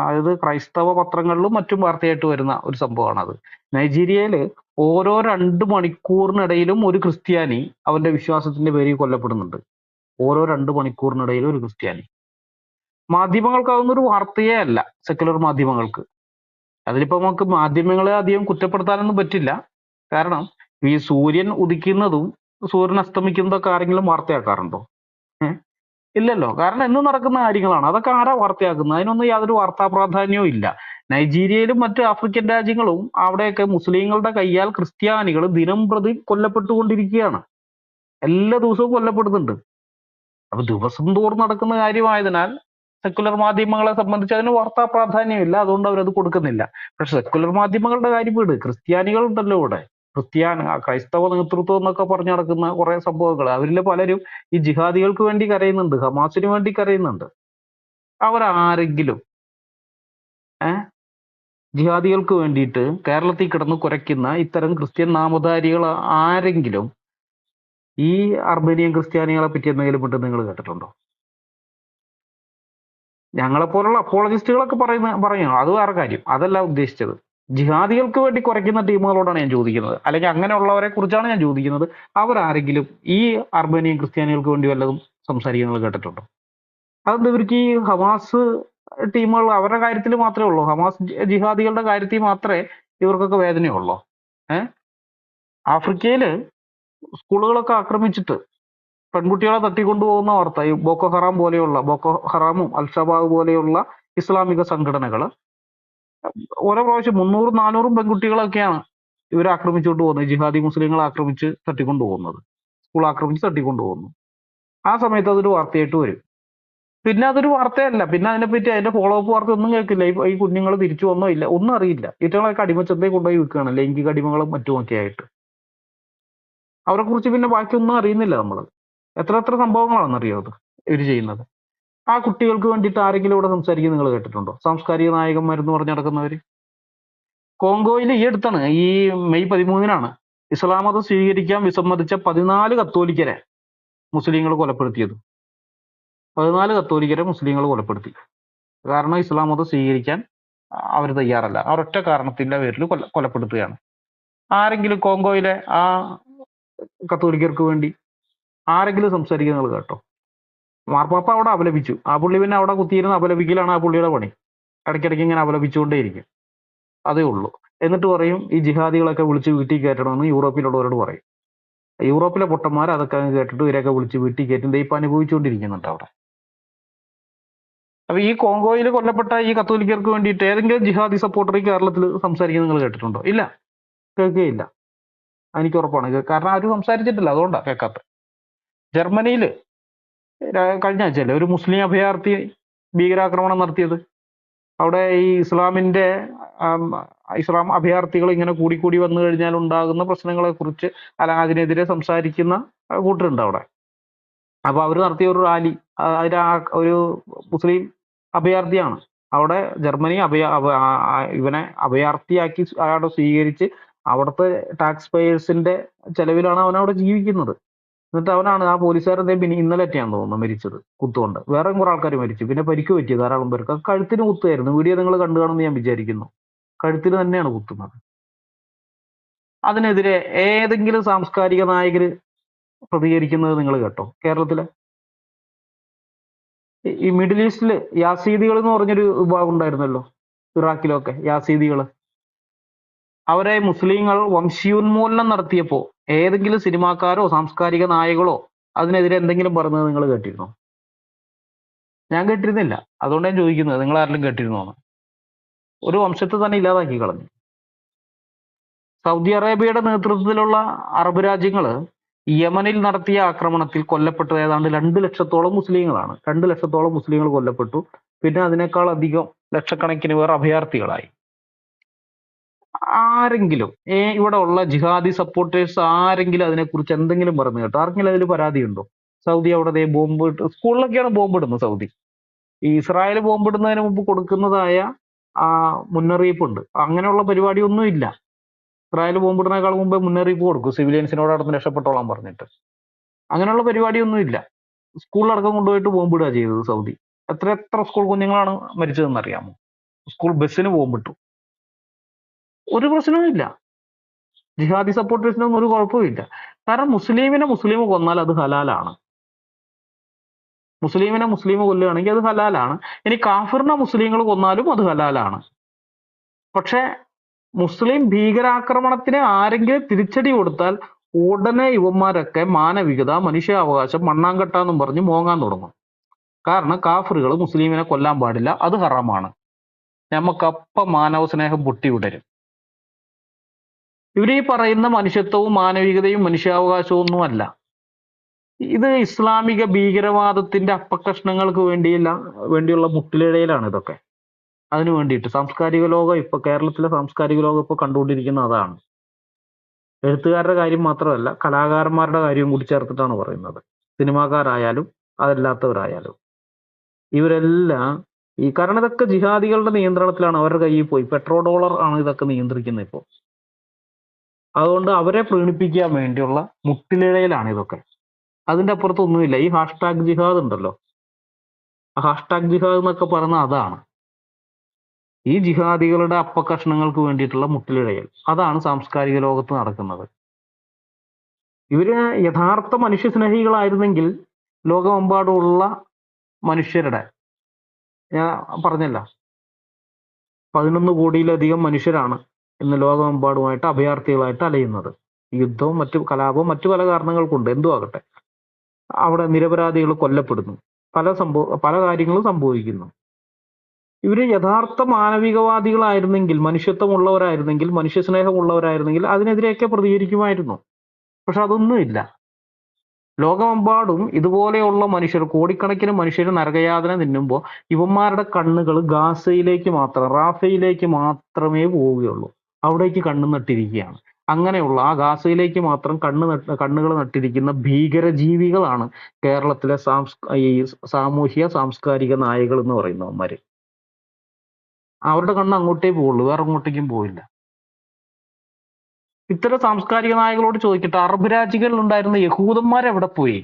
അതായത് ക്രൈസ്തവ പത്രങ്ങളിലും മറ്റും വാർത്തയായിട്ട് വരുന്ന ഒരു സംഭവമാണ് അത്. നൈജീരിയയില് ഓരോ 2 മണിക്കൂറിനിടയിലും ഒരു ക്രിസ്ത്യാനി അവന്റെ വിശ്വാസത്തിന്റെ പേരിൽ കൊല്ലപ്പെടുന്നുണ്ട്. ഓരോ 2 മണിക്കൂറിനിടയിലും ഒരു ക്രിസ്ത്യാനി. മാധ്യമങ്ങൾക്ക് അതൊന്നും ഒരു വാർത്തയേ അല്ല, സെക്യുലർ മാധ്യമങ്ങൾക്ക്. അതിലിപ്പോ നമുക്ക് മാധ്യമങ്ങളെ അധികം കുറ്റപ്പെടുത്താനൊന്നും പറ്റില്ല. കാരണം ഈ സൂര്യൻ ഉദിക്കുന്നതും സൂര്യൻ അസ്തമിക്കുന്നതൊക്കെ ആരെങ്കിലും വാർത്തയാക്കാറുണ്ടോ? ഏഹ്? ഇല്ലല്ലോ. കാരണം എന്നും നടക്കുന്ന കാര്യങ്ങളാണ്. അതൊക്കെ ആരാ വാർത്തയാക്കുന്നത്? അതിനൊന്നും യാതൊരു വാർത്താ പ്രാധാന്യവും ഇല്ല. നൈജീരിയയിലും മറ്റ് ആഫ്രിക്കൻ രാജ്യങ്ങളും അവിടെയൊക്കെ മുസ്ലിങ്ങളുടെ കയ്യാൽ ക്രിസ്ത്യാനികൾ ദിനം പ്രതി കൊല്ലപ്പെട്ടുകൊണ്ടിരിക്കുകയാണ്. എല്ലാ ദിവസവും കൊല്ലപ്പെടുന്നുണ്ട്. അപ്പൊ ദിവസം തോറും നടക്കുന്ന കാര്യമായതിനാൽ സെക്കുലർ മാധ്യമങ്ങളെ സംബന്ധിച്ച് അതിന് വാർത്താ പ്രാധാന്യമില്ല. അതുകൊണ്ട് അവരത് കൊടുക്കുന്നില്ല. പക്ഷെ സെക്കുലർ മാധ്യമങ്ങളുടെ കാര്യം വിട്, ക്രിസ്ത്യാനികൾ ഉണ്ടല്ലോ ഇവിടെ. ക്രൈസ്തവ നേതൃത്വം എന്നൊക്കെ പറഞ്ഞു നടക്കുന്ന കുറെ സംഭവങ്ങൾ, അവരിൽ പലരും ഈ ജിഹാദികൾക്ക് വേണ്ടി കരയുന്നുണ്ട്, ഹമാസിന് വേണ്ടി കരയുന്നുണ്ട്. അവരാരെങ്കിലും ജിഹാദികൾക്ക് വേണ്ടിയിട്ട് കേരളത്തിൽ കിടന്ന് കുരയ്ക്കുന്ന ഇത്തരം ക്രിസ്ത്യൻ നാമധാരികൾ ആരെങ്കിലും ഈ അർമേനിയൻ ക്രിസ്ത്യാനികളെ പറ്റി എന്തെങ്കിലും വിട്ട് നിങ്ങൾ കേട്ടിട്ടുണ്ടോ? ഞങ്ങളെപ്പോലുള്ള അപ്പോളജിസ്റ്റുകളൊക്കെ പറയണം, അത് വേറെ കാര്യം. അതല്ല ഉദ്ദേശിച്ചത്. ജിഹാദികൾക്ക് വേണ്ടി കുറയ്ക്കുന്ന ടീമുകളോടാണ് ഞാൻ ചോദിക്കുന്നത്, അല്ലെങ്കിൽ അങ്ങനെയുള്ളവരെ കുറിച്ചാണ് ഞാൻ ചോദിക്കുന്നത്. അവരാരെങ്കിലും ഈ അർമേനിയൻ ക്രിസ്ത്യാനികൾക്ക് വേണ്ടി വല്ലതും സംസാരിക്കുന്നത് കേട്ടിട്ടുണ്ടോ? അതെന്താ ഇവർക്ക് ഈ ഹമാസ് ടീമുകൾ അവരുടെ കാര്യത്തിൽ മാത്രമേ ഉള്ളൂ? ഹമാസ് ജിഹാദികളുടെ കാര്യത്തിൽ മാത്രമേ ഇവർക്കൊക്കെ വേദനയുള്ളൂ? ആഫ്രിക്കയില് സ്കൂളുകളൊക്കെ ആക്രമിച്ചിട്ട് പെൺകുട്ടികളെ തട്ടിക്കൊണ്ടുപോകുന്ന വാർത്ത, ഈ ബോക്കോ ഹറാമും അൽഷബാബ് പോലെയുള്ള ഇസ്ലാമിക സംഘടനകൾ ഓരോ പ്രാവശ്യം 300-400 പെൺകുട്ടികളൊക്കെയാണ് ഇവർ ആക്രമിച്ചുകൊണ്ട് പോകുന്നത്. ജിഹാദി മുസ്ലിങ്ങളെ ആക്രമിച്ച് തട്ടിക്കൊണ്ടു പോകുന്നത്, സ്കൂൾ ആക്രമിച്ച് തട്ടിക്കൊണ്ടു പോകുന്നു. ആ സമയത്ത് അതൊരു വാർത്തയായിട്ട് വരും. പിന്നെ അതൊരു വാർത്തയല്ല. പിന്നെ അതിനെപ്പറ്റി അതിന്റെ ഫോളോ അപ്പ് വാർത്ത ഒന്നും കേൾക്കില്ല. ഈ കുഞ്ഞുങ്ങൾ തിരിച്ചു വന്നോ ഇല്ല ഒന്നും അറിയില്ല. ഇറ്റങ്ങളൊക്കെ അടിമച്ചന്തയിൽ കൊണ്ടുപോയി വിൽക്കുകയാണ്, ലൈംഗിക അടിമകളും മറ്റുമൊക്കെ ആയിട്ട്. അവരെ കുറിച്ച് പിന്നെ ബാക്കിയൊന്നും അറിയുന്നില്ല നമ്മൾ. എത്ര സംഭവങ്ങളാണെന്നറിയോ അത് ഇവർ ചെയ്യുന്നത്? ആ കുട്ടികൾക്ക് വേണ്ടിയിട്ട് ആരെങ്കിലും ഇവിടെ സംസാരിക്കുന്നത് നിങ്ങൾ കേട്ടിട്ടുണ്ടോ? സാംസ്കാരിക നായകന്മാരെന്ന് പറഞ്ഞു നടക്കുന്നവര്. കോങ്കോയിൽ ഈ അടുത്താണ്, ഈ മെയ് 13-നാണ് ഇസ്ലാം മതം സ്വീകരിക്കാൻ വിസമ്മതിച്ച 14 കത്തോലിക്കരെ മുസ്ലിങ്ങൾ കൊലപ്പെടുത്തിയത്. 14 കത്തോലിക്കരെ മുസ്ലിങ്ങൾ കൊലപ്പെടുത്തി. കാരണം ഇസ്ലാം മതം സ്വീകരിക്കാൻ അവർ തയ്യാറല്ല. ആ ഒരൊറ്റ കാരണത്തിന്റെ പേരിൽ കൊലപ്പെടുത്തുകയാണ്. ആരെങ്കിലും കോങ്കോയിലെ ആ കത്തോലിക്കർക്ക് വേണ്ടി ആരെങ്കിലും സംസാരിക്കുന്നത് കേട്ടോ? മാർപ്പാപ്പ അവിടെ അപലപിച്ചു. ആ പുള്ളി പിന്നെ അവിടെ കുത്തിയിരുന്ന് അപലപിക്കലാണ് ആ പുള്ളിയുടെ പണി. ഇടയ്ക്കിടയ്ക്ക് ഇങ്ങനെ അപലപിച്ചുകൊണ്ടേയിരിക്കും, അതേ ഉള്ളൂ. എന്നിട്ട് പറയും ഈ ജിഹാദികളൊക്കെ വിളിച്ച് വീട്ടിൽ കയറ്റണമെന്ന് യൂറോപ്പിലുള്ളവരോട് പറയും. യൂറോപ്പിലെ പൊട്ടന്മാർ അതൊക്കെ കേട്ടിട്ട് ഇവരെയൊക്കെ വിളിച്ച് വീട്ടിൽ കയറ്റും. ഇപ്പൊ അനുഭവിച്ചുകൊണ്ടിരിക്കുന്നുണ്ട് അവിടെ. അപ്പൊ ഈ കോങ്കോയിൽ കൊല്ലപ്പെട്ട ഈ കത്തോലിക്കർക്ക് വേണ്ടിയിട്ട് ഏതെങ്കിലും ജിഹാദി സപ്പോർട്ടർ ഈ കേരളത്തിൽ സംസാരിക്കുന്നത് നിങ്ങൾ കേട്ടിട്ടുണ്ടോ? ഇല്ല, കേൾക്കുകയില്ല. എനിക്ക് ഉറപ്പാണ്. കാരണം ആരും സംസാരിച്ചിട്ടില്ല, അതുകൊണ്ടാണ് കേൾക്കാത്ത. ജർമ്മനിയിൽ കഴിഞ്ഞ ആഴ്ചയല്ലേ ഒരു മുസ്ലിം അഭയാർത്ഥി ഭീകരാക്രമണം നടത്തിയത്? അവിടെ ഈ ഇസ്ലാം അഭയാർത്ഥികൾ ഇങ്ങനെ കൂടി വന്നു കഴിഞ്ഞാൽ ഉണ്ടാകുന്ന പ്രശ്നങ്ങളെ കുറിച്ച് അതിനെതിരെ സംസാരിക്കുന്ന കൂട്ടരുണ്ട് അവിടെ. അപ്പൊ അവർ നടത്തിയ ഒരു റാലി, അതിന് ഒരു മുസ്ലിം അഭയാർത്ഥിയാണ്. അവിടെ ജർമ്മനി ഇവനെ അഭയാർത്ഥിയാക്കി അയാളെ സ്വീകരിച്ച് അവിടുത്തെ ടാക്സ് പേയേഴ്സിന്റെ ചെലവിലാണ് അവൻ അവിടെ ജീവിക്കുന്നത്. എന്നിട്ട് അവനാണ് ആ പോലീസുകാരൻ ഇന്നലെയൊക്കെയാണെന്ന് തോന്നുന്നു മരിച്ചത്, കുത്തുകൊണ്ട്. വേറെ കുറെ ആൾക്കാർ മരിച്ചു, പിന്നെ പരിക്ക് പറ്റി ധാരാളം പേർക്ക്. കഴുത്തിന് കുത്തുമായിരുന്നു. വീഡിയോ നിങ്ങൾ കണ്ടു കാണുമെന്ന് ഞാൻ വിചാരിക്കുന്നു. കഴുത്തിന് തന്നെയാണ് കുത്തുന്നത്. അതിനെതിരെ ഏതെങ്കിലും സാംസ്കാരിക നായകര് പ്രതികരിക്കുന്നത് നിങ്ങൾ കേട്ടോ? കേരളത്തിലെ ഈ മിഡിൽ ഈസ്റ്റില് യാസീദികൾ എന്ന് പറഞ്ഞൊരു വിഭാഗം ഉണ്ടായിരുന്നല്ലോ, ഇറാഖിലൊക്കെ യാസീദികൾ. അവരെ മുസ്ലിങ്ങൾ വംശീയോന്മൂലനം നടത്തിയപ്പോ ഏതെങ്കിലും സിനിമാക്കാരോ സാംസ്കാരിക നായകളോ അതിനെതിരെ എന്തെങ്കിലും പറഞ്ഞത് നിങ്ങൾ കേട്ടിരുന്നോ? ഞാൻ കേട്ടിരുന്നില്ല. അതുകൊണ്ട് ഞാൻ ചോദിക്കുന്നത്, നിങ്ങൾ ആരെങ്കിലും കേട്ടിരുന്നോന്ന്. ഒരു വംശത്തെ തന്നെ ഇല്ലാതാക്കി കളഞ്ഞു. സൗദി അറേബ്യയുടെ നേതൃത്വത്തിലുള്ള അറബ് രാജ്യങ്ങൾ യമനിൽ നടത്തിയ ആക്രമണത്തിൽ കൊല്ലപ്പെട്ടത് ഏതാണ്ട് 2 ലക്ഷത്തോളം മുസ്ലിങ്ങളാണ്. 2 ലക്ഷത്തോളം മുസ്ലിങ്ങൾ കൊല്ലപ്പെട്ടു. പിന്നെ അതിനേക്കാൾ അധികം ലക്ഷക്കണക്കിന് പേർ അഭയാർത്ഥികളായി. ആരെങ്കിലും ഇവിടെ ഉള്ള ജിഹാദി സപ്പോർട്ടേഴ്സ് ആരെങ്കിലും അതിനെക്കുറിച്ച് എന്തെങ്കിലും പറഞ്ഞു കേട്ടോ? ആർക്കെങ്കിലും അതിൽ പരാതിയുണ്ടോ? സൗദി അവിടെ ദേ ബോംബ് ഇട്ട്, സ്കൂളിലൊക്കെയാണ് ബോംബിടുന്നത് സൗദി. ഈ ഇസ്രായേൽ ബോംബിടുന്നതിന് മുമ്പ് കൊടുക്കുന്നതായ മുന്നറിയിപ്പുണ്ട്. അങ്ങനെയുള്ള പരിപാടിയൊന്നും ഇല്ല. ഇസ്രായേൽ ബോംബിടുന്നതിനേക്കാൾ മുമ്പേ മുന്നറിയിപ്പ് കൊടുക്കും സിവിലിയൻസിനോട് അവിടെ നിന്ന് രക്ഷപ്പെട്ടോളാൻ പറഞ്ഞിട്ട്. അങ്ങനെയുള്ള പരിപാടിയൊന്നും ഇല്ല. സ്കൂളിലടക്കം കൊണ്ടുപോയിട്ട് ബോംബിടുക ചെയ്തത് സൗദി. എത്ര സ്കൂൾ കുഞ്ഞുങ്ങളാണ് മരിച്ചതെന്ന് അറിയാമോ? സ്കൂൾ ബസ്സിന് ബോംബിട്ടു. ഒരു പ്രശ്നവും ഇല്ല. ജിഹാദി സപ്പോർട്ടേഴ്സിനൊന്നും ഒരു കുഴപ്പമില്ല. കാരണം മുസ്ലിമിനെ മുസ്ലിം കൊന്നാൽ അത് ഹലാലാണ്. മുസ്ലിമിനെ മുസ്ലിം കൊല്ലുകയാണെങ്കിൽ അത് ഹലാലാണ്. ഇനി കാഫിറിനെ മുസ്ലിങ്ങൾ കൊന്നാലും അത് ഹലാലാണ്. പക്ഷെ മുസ്ലിം ഭീകരാക്രമണത്തിന് ആരെങ്കിലും തിരിച്ചടി കൊടുത്താൽ ഉടനെ ഇവന്മാരൊക്കെ മാനവികത, മനുഷ്യാവകാശം, മണ്ണാങ്കട്ടാന്നും പറഞ്ഞ് മോങ്ങാൻ തുടങ്ങും. കാരണം കാഫിറുകൾ മുസ്ലിമിനെ കൊല്ലാൻ പാടില്ല, അത് ഹറാമാണ്. നമുക്കപ്പം മാനവ സ്നേഹം പൊട്ടി വിടരും. ഇവരീ പറയുന്ന മനുഷ്യത്വവും മാനവികതയും മനുഷ്യാവകാശവും ഒന്നുമല്ല. ഇത് ഇസ്ലാമിക ഭീകരവാദത്തിന്റെ അപ്പക്കഷ്ണങ്ങൾക്ക് വേണ്ടിയുള്ള മുട്ടിലിഴയിലാണ് ഇതൊക്കെ. അതിനു വേണ്ടിയിട്ട് സാംസ്കാരിക ലോകം കേരളത്തിലെ സാംസ്കാരിക ലോകം ഇപ്പൊ കണ്ടുകൊണ്ടിരിക്കുന്ന അതാണ്. എഴുത്തുകാരുടെ കാര്യം മാത്രമല്ല, കലാകാരന്മാരുടെ കാര്യവും കൂടി ചേർത്തിട്ടാണ് പറയുന്നത്. സിനിമാക്കാരായാലും അതല്ലാത്തവരായാലും ഇവരെല്ലാം കാരണം ഇതൊക്കെ ജിഹാദികളുടെ നിയന്ത്രണത്തിലാണ്. അവരുടെ കയ്യിൽ പോയി പെട്രോ ഡോളർ ആണ് ഇതൊക്കെ നിയന്ത്രിക്കുന്നത് ഇപ്പോൾ. അതുകൊണ്ട് അവരെ പ്രീണിപ്പിക്കാൻ വേണ്ടിയുള്ള മുട്ടിലിഴയിലാണ് ഇതൊക്കെ. അതിന്റെ അപ്പുറത്തൊന്നുമില്ല. ഈ ഹാഷ്ടാഗ് ജിഹാദ് ഉണ്ടല്ലോ, ഹാഷ്ടാഗ് ജിഹാദ് എന്നൊക്കെ പറയുന്ന അതാണ്. ഈ ജിഹാദികളുടെ അപ്പക്കഷ്ണങ്ങൾക്ക് വേണ്ടിയിട്ടുള്ള മുട്ടിലിഴയൽ, അതാണ് സാംസ്കാരിക ലോകത്ത് നടക്കുന്നത്. ഇവര് യഥാർത്ഥ മനുഷ്യസ്നേഹികളായിരുന്നെങ്കിൽ ലോകമെമ്പാടുമുള്ള മനുഷ്യരുടെ, ഞാൻ പറഞ്ഞല്ല, 11 കോടിയിലധികം മനുഷ്യരാണ് ഇന്ന് ലോകമെമ്പാടുമായിട്ട് അഭയാർത്ഥികളായിട്ട് അലയുന്നത്. യുദ്ധവും കലാപവും മറ്റു പല കാരണങ്ങൾ കൊണ്ട് എന്തു ആകട്ടെ, അവിടെ നിരപരാധികൾ കൊല്ലപ്പെടുന്നു, പല കാര്യങ്ങളും സംഭവിക്കുന്നു. ഇവര് യഥാർത്ഥ മാനവികവാദികളായിരുന്നെങ്കിൽ, മനുഷ്യത്വമുള്ളവരായിരുന്നെങ്കിൽ, മനുഷ്യസ്നേഹമുള്ളവരായിരുന്നെങ്കിൽ അതിനെതിരെയൊക്കെ പ്രതികരിക്കുമായിരുന്നു. പക്ഷെ അതൊന്നുമില്ല. ലോകമെമ്പാടും ഇതുപോലെയുള്ള മനുഷ്യർ, കോടിക്കണക്കിന് മനുഷ്യർ നരകയാതന തിന്നുമ്പോൾ ഇവന്മാരുടെ കണ്ണുകൾ ഗാസയിലേക്ക് മാത്രം, റാഫയിലേക്ക് മാത്രമേ പോവുകയുള്ളൂ. അവിടേക്ക് കണ്ണു നട്ടിരിക്കുകയാണ്. അങ്ങനെയുള്ള ആ ഗാസയിലേക്ക് മാത്രം കണ്ണുകൾ നട്ടിരിക്കുന്ന ഭീകരജീവികളാണ് കേരളത്തിലെ ഈ സാമൂഹ്യ സാംസ്കാരിക നായകൾ എന്ന് പറയുന്നവന്മാര്. അവരുടെ കണ്ണ് അങ്ങോട്ടേ പോവുള്ളൂ, വേറെ അങ്ങോട്ടേക്കും പോയില്ല. ഇത്തരം സാംസ്കാരിക നായകളോട് ചോദിക്കട്ടെ, അറബ് രാജ്യങ്ങളിൽ ഉണ്ടായിരുന്ന യഹൂദന്മാരെവിടെ പോയി?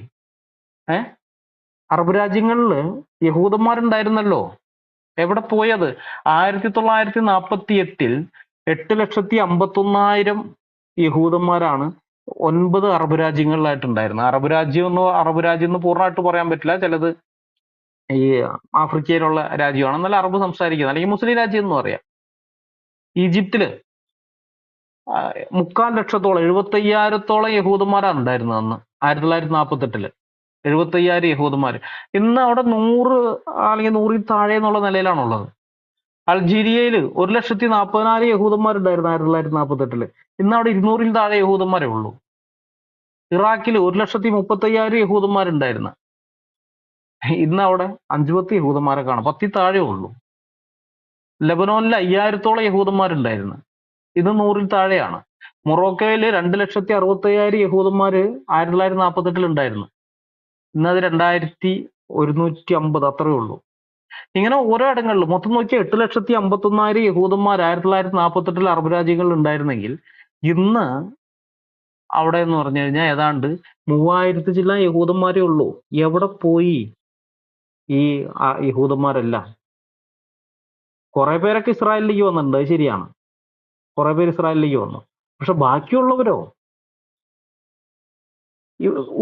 അറബ് രാജ്യങ്ങളിൽ യഹൂദന്മാരുണ്ടായിരുന്നല്ലോ, എവിടെ പോയത്? 1948 8,51,000 യഹൂദന്മാരാണ് 9 അറബ് രാജ്യങ്ങളിലായിട്ടുണ്ടായിരുന്നത്. അറബ് രാജ്യം എന്ന് പൂർണ്ണമായിട്ട് പറയാൻ പറ്റില്ല. ചിലത് ഈ ആഫ്രിക്കയിലുള്ള രാജ്യമാണ്, എന്നാൽ അറബ് സംസാരിക്കുന്നത്, അല്ലെങ്കിൽ മുസ്ലിം രാജ്യം എന്ന് പറയാം. ഈജിപ്തില് 3,00,000-ഓളം 75,000-ഓളം യഹൂദന്മാരാണ് ഉണ്ടായിരുന്നത് അന്ന് 1948. 75,000 യഹൂദന്മാർ. ഇന്ന് അവിടെ 100 അല്ലെങ്കിൽ 100-ൽ താഴെ എന്നുള്ള നിലയിലാണുള്ളത്. അൾജീരിയയിൽ 1,40,000 യഹൂദന്മാരുണ്ടായിരുന്നു 1948. ഇന്ന് അവിടെ 200-ൽ താഴെ യഹൂദന്മാരേ ഉള്ളൂ. ഇറാഖിൽ 1,35,000 യഹൂദന്മാരുണ്ടായിരുന്നു. ഇന്ന് അവിടെ 5-10 യഹൂദന്മാരെ കാണാം, 10-ൽ താഴെ ഉള്ളൂ. ലെബനോനിൽ 5,000-ഓളം യഹൂദന്മാരുണ്ടായിരുന്നു. ഇത് 100-ൽ താഴെയാണ്. മൊറോക്കോയിൽ 2,60,000 യഹൂദന്മാര് 1948 ഉണ്ടായിരുന്നു. ഇന്നത് 2,150, അത്രയേ ഉള്ളൂ. ഇങ്ങനെ ഓരോ ഇടങ്ങളിലും മൊത്തം നോക്കിയാൽ 8,51,000 യഹൂദന്മാർ 1948 അറബ് രാജ്യങ്ങളിൽ ഉണ്ടായിരുന്നെങ്കിൽ ഇന്ന് അവിടെ എന്ന് പറഞ്ഞു കഴിഞ്ഞാൽ ഏതാണ്ട് 3,000 ചില്ല യഹൂദന്മാരേ ഉള്ളൂ. എവിടെ പോയി ഈ യഹൂദന്മാരെല്ലാം? കുറെ പേരൊക്കെ ഇസ്രായേലിലേക്ക് വന്നിട്ടുണ്ട്, അത് ശരിയാണ്. കുറെ പേര് ഇസ്രായേലിലേക്ക് വന്നു. പക്ഷെ ബാക്കിയുള്ളവരോ?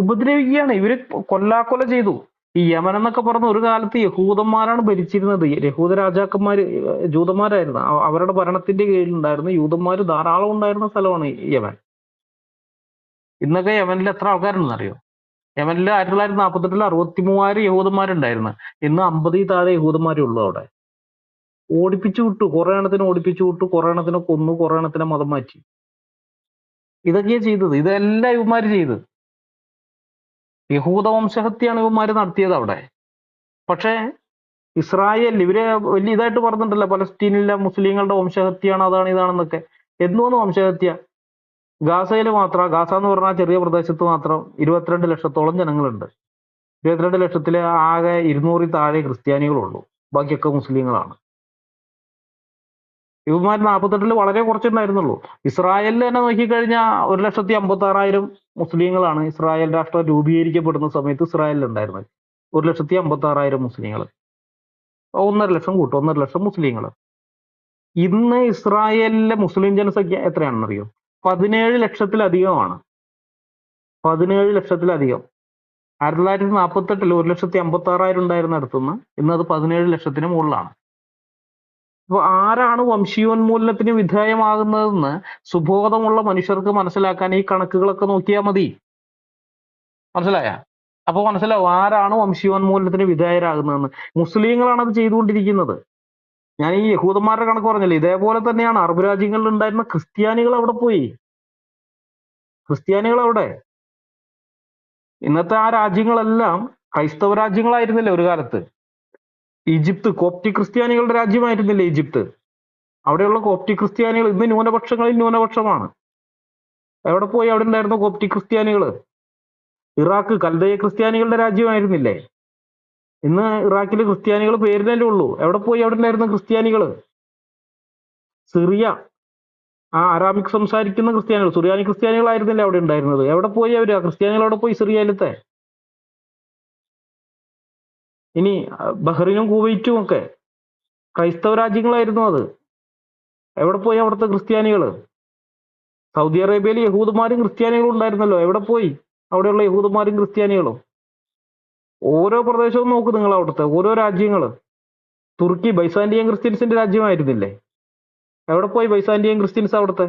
ഉപദ്രവിക്കുകയാണ്. ഇവര് കൊല്ലാക്കൊല ചെയ്തു. ഈ യമൻ എന്നൊക്കെ പറഞ്ഞ ഒരു കാലത്ത് യഹൂദന്മാരാണ് ഭരിച്ചിരുന്നത്. യഹൂദ രാജാക്കന്മാര് ജൂതന്മാരായിരുന്നു. അവരുടെ ഭരണത്തിന്റെ കീഴിലുണ്ടായിരുന്ന യൂതന്മാര് ധാരാളം ഉണ്ടായിരുന്ന സ്ഥലമാണ് യമൻ. ഇന്നൊക്കെ യമനിൽ എത്ര ആൾക്കാരുണ്ടെന്ന് അറിയോ? യമനിൽ 1948 63,000 യഹൂദന്മാരുണ്ടായിരുന്നു. ഇന്ന് 50 താഴെ യഹൂദന്മാരേ ഉള്ളൂ അവിടെ. ഓടിപ്പിച്ചു വിട്ടു, കുറെ എണ്ണത്തിനെ ഓടിപ്പിച്ചു വിട്ടു, കുറെ എണ്ണത്തിനെ കൊന്നു, കുറെ എണ്ണത്തിനെ മതം മാറ്റി. ഇതൊക്കെയാ ചെയ്തത്. ഇതെല്ലാം ഇവന്മാര് ചെയ്ത്. യഹൂദ വംശഹത്യാണ് ഇവന്മാര് നടത്തിയത് അവിടെ. പക്ഷേ ഇസ്രായേൽ ഇവര് വലിയ ഇതായിട്ട് പറഞ്ഞിട്ടുണ്ടല്ലോ, പലസ്തീനിലെ മുസ്ലിങ്ങളുടെ വംശഹത്യാണ്, അതാണ് ഇതാണെന്നൊക്കെ. എന്തോന്ന് വംശഹത്യ? ഗാസയിൽ മാത്രം, ഗാസ എന്ന് പറഞ്ഞാൽ ചെറിയ പ്രദേശത്ത് മാത്രം 22 ലക്ഷത്തോളം ജനങ്ങളുണ്ട്. 22 ലക്ഷത്തില് ആകെ 200 താഴെ ക്രിസ്ത്യാനികളുള്ളൂ, ബാക്കിയൊക്കെ മുസ്ലിങ്ങളാണ്. ഇവന്മാർ 48 വളരെ കുറച്ചുണ്ടായിരുന്നുള്ളൂ. ഇസ്രായേലിൽ തന്നെ നോക്കിക്കഴിഞ്ഞാൽ 1,56,000 മുസ്ലിങ്ങളാണ് ഇസ്രായേൽ രാഷ്ട്രം രൂപീകരിക്കപ്പെടുന്ന സമയത്ത് ഇസ്രായേലിൽ ഉണ്ടായിരുന്നത്. 1,56,000 മുസ്ലിങ്ങൾ. 1.5 ലക്ഷം കൂട്ടും, 1.5 ലക്ഷം മുസ്ലിങ്ങൾ. ഇന്ന് ഇസ്രായേലിലെ മുസ്ലിം ജനസംഖ്യ എത്രയാണെന്നറിയോ? 17 ലക്ഷത്തിലധികമാണ്. 17 ലക്ഷത്തിലധികം. 1948 1,56,000 ഉണ്ടായിരുന്ന അടുത്തുനിന്ന് ഇന്നത് 17 ലക്ഷത്തിന് മുകളിലാണ്. അപ്പൊ ആരാണ് വംശീയോന്മൂലനത്തിന് വിധേയമാകുന്നതെന്ന് സുബോധമുള്ള മനുഷ്യർക്ക് മനസ്സിലാക്കാൻ ഈ കണക്കുകളൊക്കെ നോക്കിയാൽ മതി. മനസ്സിലായ? അപ്പൊ മനസ്സിലാവും ആരാണ് വംശീയോന്മൂലനത്തിന് വിധേയരാകുന്നതെന്ന്. മുസ്ലിങ്ങളാണ് അത് ചെയ്തുകൊണ്ടിരിക്കുന്നത്. ഞാൻ ഈ യഹൂദന്മാരുടെ കണക്ക് പറഞ്ഞില്ലേ, ഇതേപോലെ തന്നെയാണ് അറബ് രാജ്യങ്ങളിൽ ഉണ്ടായിരുന്ന ക്രിസ്ത്യാനികൾ അവിടെ പോയി. ക്രിസ്ത്യാനികൾ അവിടെ. ഇന്നത്തെ ആ രാജ്യങ്ങളെല്ലാം ക്രൈസ്തവ രാജ്യങ്ങളായിരുന്നില്ല ഒരു കാലത്ത്. ഈജിപ്ത് കോപ്റ്റിക് ക്രിസ്ത്യാനികളുടെ രാജ്യമായിരുന്നില്ല ഈജിപ്ത്. അവിടെയുള്ള കോപ്റ്റിക് ക്രിസ്ത്യാനികൾ ഇന്ന് ന്യൂനപക്ഷങ്ങളിൽ ന്യൂനപക്ഷമാണ്. എവിടെ പോയി അവിടെ ഉണ്ടായിരുന്ന കോപ്റ്റിക് ക്രിസ്ത്യാനികൾ? ഇറാഖ് കൽദയ ക്രിസ്ത്യാനികളുടെ രാജ്യമായിരുന്നില്ലേ? ഇന്ന് ഇറാഖിലെ ക്രിസ്ത്യാനികൾ പേരിനല്ലേ ഉള്ളൂ. എവിടെ പോയി അവിടെ ഉണ്ടായിരുന്ന ക്രിസ്ത്യാനികൾ? സിറിയ, ആ അറാമിക് സംസാരിക്കുന്ന ക്രിസ്ത്യാനികൾ, സുറിയാനി ക്രിസ്ത്യാനികളായിരുന്നില്ല അവിടെ ഉണ്ടായിരുന്നത്. എവിടെ പോയി അവര്? ആ ക്രിസ്ത്യാനികൾ എവിടെ പോയി? സിറിയയിലത്തെ. ഇനി ബഹ്റിനും കുവൈറ്റും ഒക്കെ ക്രൈസ്തവ രാജ്യങ്ങളായിരുന്നു അത്. എവിടെ പോയി അവിടുത്തെ ക്രിസ്ത്യാനികൾ? സൗദി അറേബ്യയിൽ യഹൂദന്മാരും ക്രിസ്ത്യാനികളും ഉണ്ടായിരുന്നല്ലോ. എവിടെ പോയി അവിടെയുള്ള യഹൂദന്മാരും ക്രിസ്ത്യാനികളും? ഓരോ പ്രദേശവും നോക്ക് നിങ്ങൾ, അവിടുത്തെ ഓരോ രാജ്യങ്ങൾ. തുർക്കി ബൈസാൻഡിയൻ ക്രിസ്ത്യൻസിന്റെ രാജ്യമായിരുന്നില്ലേ? എവിടെ പോയി ബൈസാൻഡിയൻ ക്രിസ്ത്യൻസ് അവിടുത്തെ?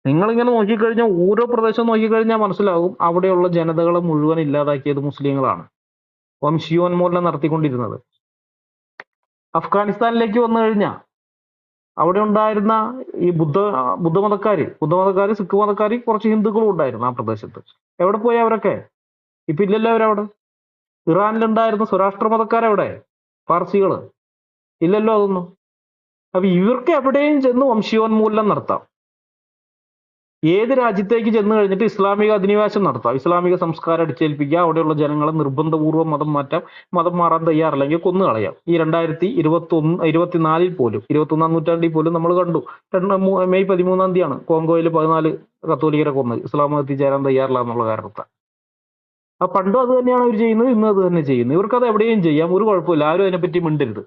നിങ്ങളിങ്ങനെ നോക്കിക്കഴിഞ്ഞാൽ ഓരോ പ്രദേശം നോക്കിക്കഴിഞ്ഞാൽ മനസ്സിലാകും അവിടെയുള്ള ജനതകളെ മുഴുവൻ ഇല്ലാതാക്കിയത് മുസ്ലിങ്ങളാണ്, വംശീയോന്മൂലനം നടത്തിക്കൊണ്ടിരുന്നത്. അഫ്ഗാനിസ്ഥാനിലേക്ക് വന്നു കഴിഞ്ഞാൽ അവിടെ ഉണ്ടായിരുന്ന ഈ ബുദ്ധമതക്കാര്, സിഖ് മതക്കാര്, കുറച്ച് ഹിന്ദുക്കളും ഉണ്ടായിരുന്നു ആ പ്രദേശത്ത്. എവിടെ പോയി അവരൊക്കെ? ഇപ്പൊ ഇല്ലല്ലോ അവരവിടെ. ഇറാനിലുണ്ടായിരുന്ന സ്വരാഷ്ട്ര മതക്കാരെവിടെ? പാർസികള് ഇല്ലല്ലോ അതൊന്നും. അപ്പൊ ഇവർക്ക് എവിടെയും ചെന്ന് വംശീയോന്മൂലനം നടത്താം. ഏത് രാജ്യത്തേക്ക് ചെന്ന് കഴിഞ്ഞിട്ട് ഇസ്ലാമിക അധിനിവേശം നടത്താം, ഇസ്ലാമിക സംസ്കാരം അടിച്ചേൽപ്പിക്കുക, അവിടെയുള്ള ജനങ്ങളെ നിർബന്ധപൂർവ്വം മതം മാറ്റാം. മതം മാറാൻ തയ്യാറില്ലെങ്കിൽ കൊന്നു കളയാം. ഈ 2024 പോലും, 21-ാം നൂറ്റാണ്ടിൽ പോലും നമ്മൾ കണ്ടു. മെയ് 13-ാം തീയതിയാണ് കോങ്കോയിൽ 14 കത്തോലിക്കരെ കൊന്നത്, ഇസ്ലാം മതത്തിൽ ചേരാൻ തയ്യാറില്ല എന്നുള്ള കാരണത്താൽ. ആ പണ്ടും അത് തന്നെയാണ് അവർ ചെയ്യുന്നത്, ഇന്നും അത് തന്നെ ചെയ്യുന്നത്. ഇവർക്കത് എവിടെയും ചെയ്യാം, ഒരു കുഴപ്പമില്ല. ആരും അതിനെപ്പറ്റി മിണ്ടരുത്.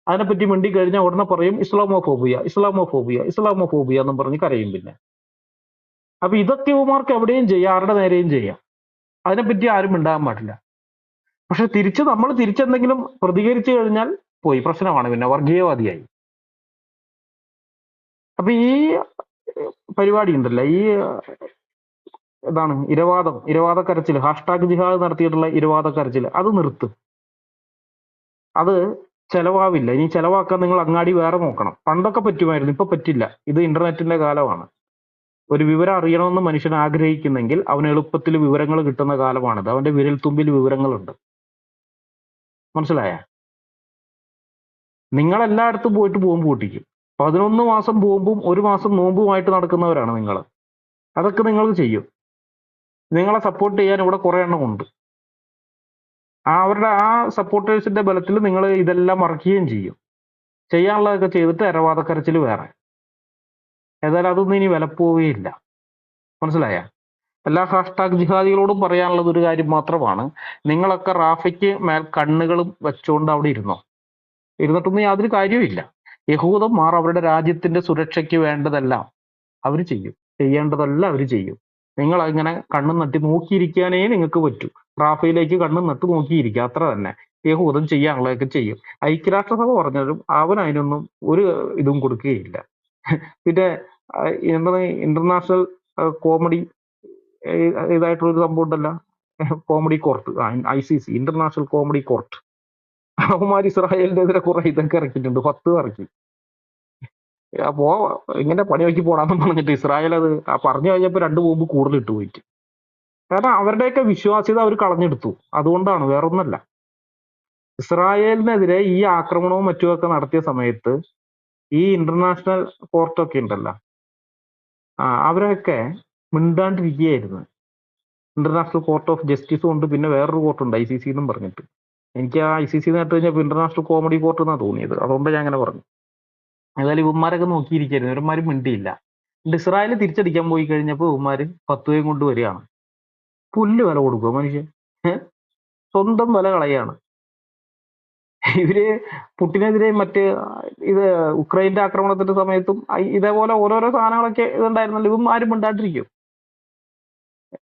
അതിനെപ്പറ്റി മിണ്ടി കഴിഞ്ഞാൽ ഉടനെ പറയും ഇസ്ലാമോഫോബിയ, ഇസ്ലാമോഫോബിയ, ഇസ്ലാമോഫോബിയ എന്നും പറഞ്ഞ് കരയും. പിന്നെ അപ്പൊ ഇതൊക്കെ ഇവന്മാർക്ക് എവിടെയും ചെയ്യാം, ആരുടെ നേരെയും ചെയ്യാം. അതിനെപ്പറ്റി ആരും മിണ്ടാൻ പാടില്ല. പക്ഷെ നമ്മൾ തിരിച്ചെന്തെങ്കിലും പ്രതികരിച്ചു കഴിഞ്ഞാൽ പോയി പ്രശ്നമാണ്, പിന്നെ വർഗീയവാദിയായി. അപ്പൊ ഈ പരിപാടി ഉണ്ടല്ലോ, ഈ എന്താണ് ഇരവാദ കരച്ചിൽ, #ജിഹാദ് നടത്തിയിട്ടുള്ള ഇരവാദ കരച്ചിൽ, അത് നിർത്ത്. അത് ചെലവാവില്ല. ഇനി ചെലവാക്കാൻ നിങ്ങൾ അങ്ങാടി വേറെ നോക്കണം. പണ്ടൊക്കെ പറ്റുമായിരുന്നു, ഇപ്പൊ പറ്റില്ല. ഇത് ഇന്റർനെറ്റിന്റെ കാലമാണ്. ഒരു വിവരം അറിയണമെന്ന് മനുഷ്യൻ ആഗ്രഹിക്കുന്നെങ്കിൽ അവന് എളുപ്പത്തിൽ വിവരങ്ങൾ കിട്ടുന്ന കാലമാണിത്. അവന്റെ വിരൽത്തുമ്പിൽ വിവരങ്ങളുണ്ട്. മനസ്സിലായ? നിങ്ങൾ എല്ലായിടത്തും പോയിട്ട് ബോംബ് പൊട്ടിക്കും. 11 മാസം ബോംബും 1 മാസം നോമ്പുമായിട്ട് നടക്കുന്നവരാണ് നിങ്ങൾ. അതൊക്കെ നിങ്ങൾ ചെയ്യും. നിങ്ങളെ സപ്പോർട്ട് ചെയ്യാൻ ഇവിടെ കുറെ എണ്ണം ഉണ്ട്. അവരുടെ ആ സപ്പോർട്ടേഴ്സിന്റെ ബലത്തിൽ നിങ്ങൾ ഇതെല്ലാം മറക്കുകയും ചെയ്യും. ചെയ്യാനുള്ളതൊക്കെ ചെയ്തിട്ട് ഇരവാദക്കരച്ചിൽ വേറെ. ഏതായാലും അതൊന്നും ഇനി വിലപ്പോവുകയില്ല. മനസ്സിലായ? എല്ലാ #ജിഹാദികളോടും പറയാനുള്ളത് ഒരു കാര്യം മാത്രമാണ്. നിങ്ങളൊക്കെ റാഫയ്ക്ക് മേൽ കണ്ണുകളും വെച്ചുകൊണ്ട് അവിടെ ഇരുന്നിട്ടൊന്നും യാതൊരു കാര്യവുമില്ല. യഹൂദന്മാർ അവരുടെ രാജ്യത്തിന്റെ സുരക്ഷയ്ക്ക് വേണ്ടതെല്ലാം അവർ ചെയ്യും, ചെയ്യേണ്ടതെല്ലാം അവർ ചെയ്യും. നിങ്ങൾ അങ്ങനെ കണ്ണും നട്ടി നോക്കിയിരിക്കാനേ നിങ്ങൾക്ക് പറ്റൂ. റാഫയിലേക്ക് കണ്ണും നട്ട് നോക്കിയിരിക്കുക, അത്ര തന്നെ. യഹൂദൻ ചെയ്യാനുള്ളതൊക്കെ ചെയ്യും. ഐക്യരാഷ്ട്രസഭ പറഞ്ഞാലും അവൻ അതിനൊന്നും ഒരു ഇതും കൊടുക്കുകയില്ല. പിന്നെ എന്താണ് ഇന്റർനാഷണൽ കോമഡി ഇതായിട്ടുള്ളൊരു സംഭവം ഉണ്ടല്ലോ, comedy court, ICC, international comedy court. അവന്മാർ ഇസ്രായേലിന്റെ എതിരെ കുറെ ഇതൊക്കെ ഇറക്കിയിട്ടുണ്ട്, 10 ഇറക്കി. അപ്പോ ഇങ്ങനെ പണി നോക്കി പോടാന്ന് പറഞ്ഞിട്ട് ഇസ്രായേൽ അത് പറഞ്ഞു കഴിഞ്ഞപ്പോ 2 ബോംബ് കൂടുതൽ ഇട്ട് പോയിട്ട്. കാരണം അവരുടെയൊക്കെ വിശ്വാസ്യത അവർ കളഞ്ഞെടുത്തു. അതുകൊണ്ടാണ്, വേറൊന്നല്ല. ഇസ്രായേലിനെതിരെ ഈ ആക്രമണവും മറ്റുമൊക്കെ നടത്തിയ സമയത്ത് ഈ ഇന്റർനാഷണൽ കോർട്ടൊക്കെ ഉണ്ടല്ലോ, അവരൊക്കെ മിണ്ടാണ്ടിരിക്കുകയായിരുന്നു. ഇന്റർനാഷണൽ കോർട്ട് ഓഫ് ജസ്റ്റിസും ഉണ്ട്, പിന്നെ വേറൊരു കോർട്ടുണ്ട് ICC എന്നും പറഞ്ഞിട്ട്. എനിക്ക് ആ ICC നേട്ട് കഴിഞ്ഞപ്പോൾ ഇന്റർനാഷണൽ കോമഡി കോർട്ട് എന്നാണ് തോന്നിയത്, അതുകൊണ്ട് ഞാൻ അങ്ങനെ പറഞ്ഞു. ഏതായാലും ഇവന്മാരൊക്കെ നോക്കിയിരിക്കായിരുന്നു, ഇവന്മാരും മിണ്ടിയില്ല. ഇസ്രായേൽ തിരിച്ചടിക്കാൻ പോയി കഴിഞ്ഞപ്പോൾ ഇവന്മാര് ഫത്വയും കൊണ്ട് വരികയാണ്. പുല്ല് വില കൊടുക്കുക മനുഷ്യൻ, സ്വന്തം വില കളയാണ്. ഇവര് പുട്ടിനെതിരെ മറ്റ് ഇത് ഉക്രൈന്റെ ആക്രമണത്തിന്റെ സമയത്തും ഇതേപോലെ ഓരോരോ സാധനങ്ങളൊക്കെ ഇതുണ്ടായിരുന്നല്ലോ, ഇവന്മാരും മിണ്ടാണ്ടിരിക്കും.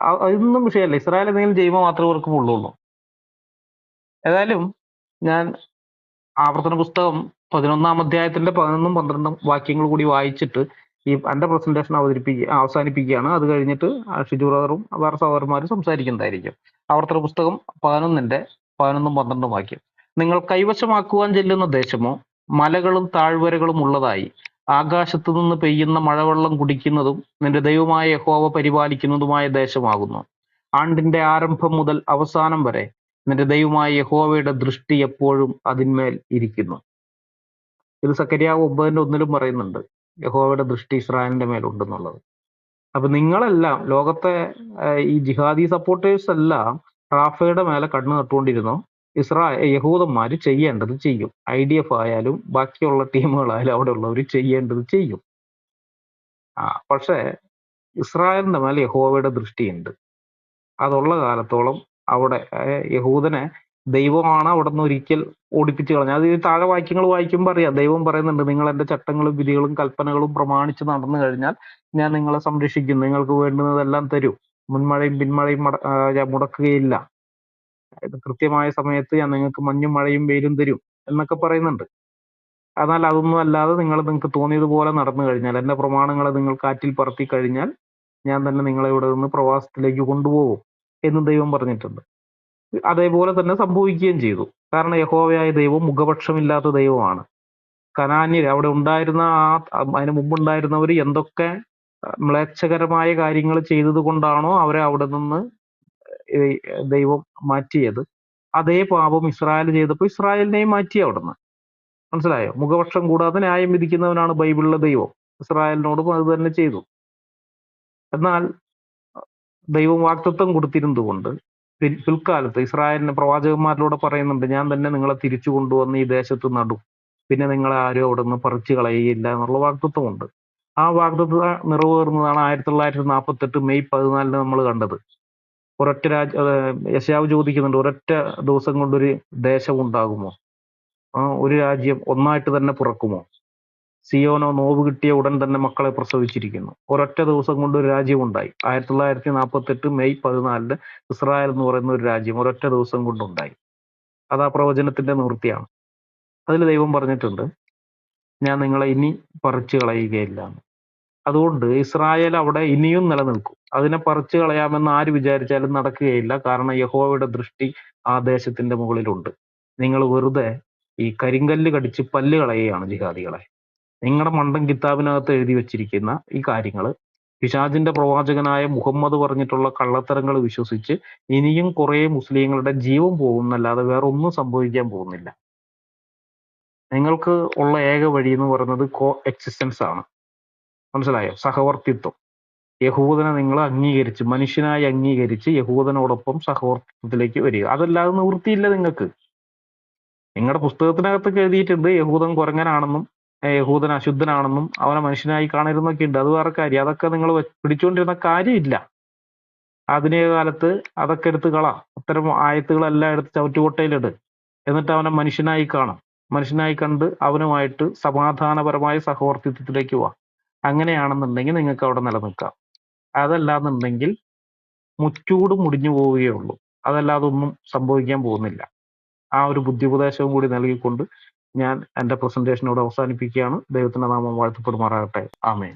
അതൊന്നും വിഷയമല്ല. ഇസ്രായേൽ എന്തെങ്കിലും ചെയ്യുമ്പോൾ മാത്രമേ ഇവർക്ക് പുള്ളുള്ളൂ. ഏതായാലും ഞാൻ ആവർത്തന പുസ്തകം 11-ാം അധ്യായത്തിന്റെ 11ഉം 12ഉം വാക്യങ്ങൾ കൂടി വായിച്ചിട്ട് ഈ എന്റെ പ്രസന്റേഷൻ അവസാനിപ്പിക്കുകയാണ്. അത് കഴിഞ്ഞിട്ട് ഷിജു ബ്രദറും വേറെ സഹോദരന്മാരും സംസാരിക്കുന്നതായിരിക്കും. ആവർത്തന പുസ്തകം 11ന്റെ 11ഉം 12ഉം വാക്യം. നിങ്ങൾ കൈവശമാക്കുവാൻ ചെല്ലുന്ന ദേശമോ മലകളും താഴ്വരകളും ഉള്ളതായി ആകാശത്തു നിന്ന് പെയ്യുന്ന മഴവെള്ളം കുടിക്കുന്നതും നിന്റെ ദൈവമായ യഹോവ പരിപാലിക്കുന്നതുമായ ദേശമാകുന്നു. ആണ്ടിന്റെ ആരംഭം മുതൽ അവസാനം വരെ നിന്റെ ദൈവമായ യഹോവയുടെ ദൃഷ്ടി എപ്പോഴും അതിന്മേൽ ഇരിക്കുന്നു. ഇത് സക്കരിയാവ് 9:1 പറയുന്നുണ്ട്, യഹോവയുടെ ദൃഷ്ടി ഇസ്രായേലിന്റെ മേലുണ്ടെന്നുള്ളത്. അപ്പൊ നിങ്ങളെല്ലാം ലോകത്തെ ഈ ജിഹാദി സപ്പോർട്ടേഴ്സ് എല്ലാം റാഫയുടെ മേലെ കണ്ണു നട്ടുകൊണ്ടിരുന്നോ, യഹൂദന്മാര് ചെയ്യേണ്ടത് ചെയ്യും. IDF ആയാലും ബാക്കിയുള്ള ടീമുകളായാലും അവിടെ ഉള്ളവർ ചെയ്യേണ്ടത് ചെയ്യും. പക്ഷേ ഇസ്രായേലിന്റെ മേലെ യഹോവയുടെ ദൃഷ്ടിയുണ്ട്. അതുള്ള കാലത്തോളം അവിടെ യഹൂദനെ ദൈവമാണ് അവിടെ നിന്ന് ഒരിക്കൽ ഓടിപ്പിച്ച് കളഞ്ഞത്. അത് ഈ താഴെ വാക്യങ്ങൾ വായിക്കുമ്പോൾ അറിയാം, ദൈവം പറയുന്നുണ്ട്, നിങ്ങൾ എന്റെ ചട്ടങ്ങളും വിധികളും കൽപ്പനകളും പ്രമാണിച്ച് നടന്നു കഴിഞ്ഞാൽ ഞാൻ നിങ്ങളെ സംരക്ഷിക്കും, നിങ്ങൾക്ക് വേണ്ടുന്നതെല്ലാം തരും, മുൻമഴയും പിന്മഴയും മുടക്കുകയില്ല, കൃത്യമായ സമയത്ത് ഞാൻ നിങ്ങൾക്ക് മഞ്ഞും മഴയും വെയിലും തരും എന്നൊക്കെ പറയുന്നുണ്ട്. എന്നാൽ അതൊന്നും അല്ലാതെ നിങ്ങൾക്ക് തോന്നിയതുപോലെ നടന്നു കഴിഞ്ഞാൽ, എന്റെ പ്രമാണങ്ങളെ നിങ്ങൾ കാറ്റിൽ പറത്തി കഴിഞ്ഞാൽ ഞാൻ തന്നെ നിങ്ങളെ ഇവിടെ നിന്ന് പ്രവാസത്തിലേക്ക് കൊണ്ടുപോകും എന്ന് ദൈവം പറഞ്ഞിട്ടുണ്ട്. അതേപോലെ തന്നെ സംഭവിക്കുകയും ചെയ്തു. കാരണം യഹോവയായ ദൈവം മുഖപക്ഷമില്ലാത്ത ദൈവമാണ്. കനാന്യർ അവിടെ ഉണ്ടായിരുന്ന അതിന് മുമ്പുണ്ടായിരുന്നവർ എന്തൊക്കെ മ്ലേച്ഛകരമായ കാര്യങ്ങൾ ചെയ്തത് കൊണ്ടാണോ അവരെ അവിടെ നിന്ന് ദൈവം മാറ്റിയത്, അതേ പാപം ഇസ്രായേൽ ചെയ്തപ്പോൾ ഇസ്രായേലിനെയും മാറ്റി അവിടുന്ന്. മനസ്സിലായോ? മുഖപക്ഷം കൂടാതെ ന്യായം വിധിക്കുന്നവനാണ് ബൈബിളിലെ ദൈവം. ഇസ്രായേലിനോടും അത് തന്നെ ചെയ്തു. എന്നാൽ ദൈവം വാഗ്ദത്തം കൊടുത്തിരുന്നത് കൊണ്ട് പിൽക്കാലത്ത് ഇസ്രായേലിന് പ്രവാചകന്മാരിലൂടെ പറയുന്നുണ്ട്, ഞാൻ തന്നെ നിങ്ങളെ തിരിച്ചു കൊണ്ടുവന്ന് ഈ ദേശത്ത് നടും, പിന്നെ നിങ്ങളെ ആരും അവിടെ നിന്ന് പറിച്ചു കളയുകയില്ല എന്നുള്ള വാഗ്ദത്വമുണ്ട്. ആ വാഗ്ദത്ത നിറവേറുന്നതാണ് 1948 മെയ് 14 നമ്മൾ കണ്ടത്. ഒരൊറ്റ യെശയ്യാവ് ചോദിക്കുന്നുണ്ട്, ഒരൊറ്റ ദിവസം കൊണ്ടൊരു ദേശം ഉണ്ടാകുമോ? ഒരു രാജ്യം ഒന്നായിട്ട് തന്നെ പിറക്കുമോ? സിയോനോ നോവ് കിട്ടിയ ഉടൻ തന്നെ മക്കളെ പ്രസവിച്ചിരിക്കുന്നു. ഒരൊറ്റ ദിവസം കൊണ്ട് ഒരു രാജ്യം ഉണ്ടായി. 1948 മെയ് 14 ഇസ്രായേൽ എന്ന് പറയുന്ന ഒരു രാജ്യം ഒരൊറ്റ ദിവസം കൊണ്ടുണ്ടായി. അത് ആ പ്രവചനത്തിന്റെ നിവൃത്തിയാണ്. അതിൽ ദൈവം പറഞ്ഞിട്ടുണ്ട്, ഞാൻ നിങ്ങളെ ഇനി പറിച്ചു കളയുകയില്ല. അതുകൊണ്ട് ഇസ്രായേൽ അവിടെ ഇനിയും നിലനിൽക്കും. അതിനെ പറിച്ചു കളയാമെന്ന് ആര് വിചാരിച്ചാലും നടക്കുകയില്ല. കാരണം യഹോവയുടെ ദൃഷ്ടി ആ ദേശത്തിന്റെ മുകളിലുണ്ട്. നിങ്ങൾ വെറുതെ ഈ കരിങ്കല്ല് കടിച്ച് പല്ല് കളയുകയാണ് ജിഹാദികളെ. നിങ്ങളുടെ മണ്ടൻ കിതാബിനകത്ത് എഴുതി വെച്ചിരിക്കുന്ന ഈ കാര്യങ്ങൾ പിശാചിന്റെ പ്രവാചകനായ മുഹമ്മദ് പറഞ്ഞിട്ടുള്ള കള്ളത്തരങ്ങൾ വിശ്വസിച്ച് ഇനിയും കുറെ മുസ്ലിങ്ങളുടെ ജീവൻ പോകുന്നല്ലാതെ വേറെ ഒന്നും സംഭവിക്കാൻ പോകുന്നില്ല. നിങ്ങൾക്ക് ഉള്ള ഏക വഴി എന്ന് പറയുന്നത് കോ എക്സിസ്റ്റൻസ് ആണ്. മനസ്സിലായോ? സഹവർത്തിത്വം. യഹൂദനെ നിങ്ങൾ അംഗീകരിച്ച്, മനുഷ്യനായി അംഗീകരിച്ച് യഹൂദനോടൊപ്പം സഹവർത്തിത്വത്തിലേക്ക് വരിക. അതല്ലാതെ നിവൃത്തിയില്ല നിങ്ങൾക്ക്. നിങ്ങളുടെ പുസ്തകത്തിനകത്തൊക്കെ എഴുതിയിട്ടുണ്ട് യഹൂദൻ കുരങ്ങനാണെന്നും യഹൂദൻ അശുദ്ധനാണെന്നും അവനെ മനുഷ്യനായി കാണരുന്നൊക്കെ ഉണ്ട്. അത് വേറെ കാര്യം. അതൊക്കെ നിങ്ങൾ പിടിച്ചുകൊണ്ടിരുന്ന കാര്യമില്ല. ആധുനിക കാലത്ത് അതൊക്കെ എടുത്ത് കളാം. അത്തരം ആയത്തുകളെല്ലാം എടുത്ത് ചവിറ്റുകൊട്ടയിലിട്. എന്നിട്ട് അവനെ മനുഷ്യനായി കാണാം. മനുഷ്യനായി കണ്ട് അവനുമായിട്ട് സമാധാനപരമായ സഹവർത്തിത്വത്തിലേക്ക് പോവാം. അങ്ങനെയാണെന്നുണ്ടെങ്കിൽ നിങ്ങൾക്ക് അവിടെ നിലനിൽക്കാം. അതല്ലാന്നുണ്ടെങ്കിൽ മുച്ചൂട് മുടിഞ്ഞു പോവുകയുള്ളൂ. അതല്ലാതെ ഒന്നും സംഭവിക്കാൻ പോകുന്നില്ല. ആ ഒരു ബുദ്ധിപദേശവും കൂടി നൽകിക്കൊണ്ട് ഞാൻ എൻ്റെ പ്രസന്റേഷനോട് അവസാനിപ്പിക്കുകയാണ്. ദൈവത്തിന്റെ നാമം വാഴ്ത്തപ്പെടുമാറാകട്ടെ. ആമേൻ.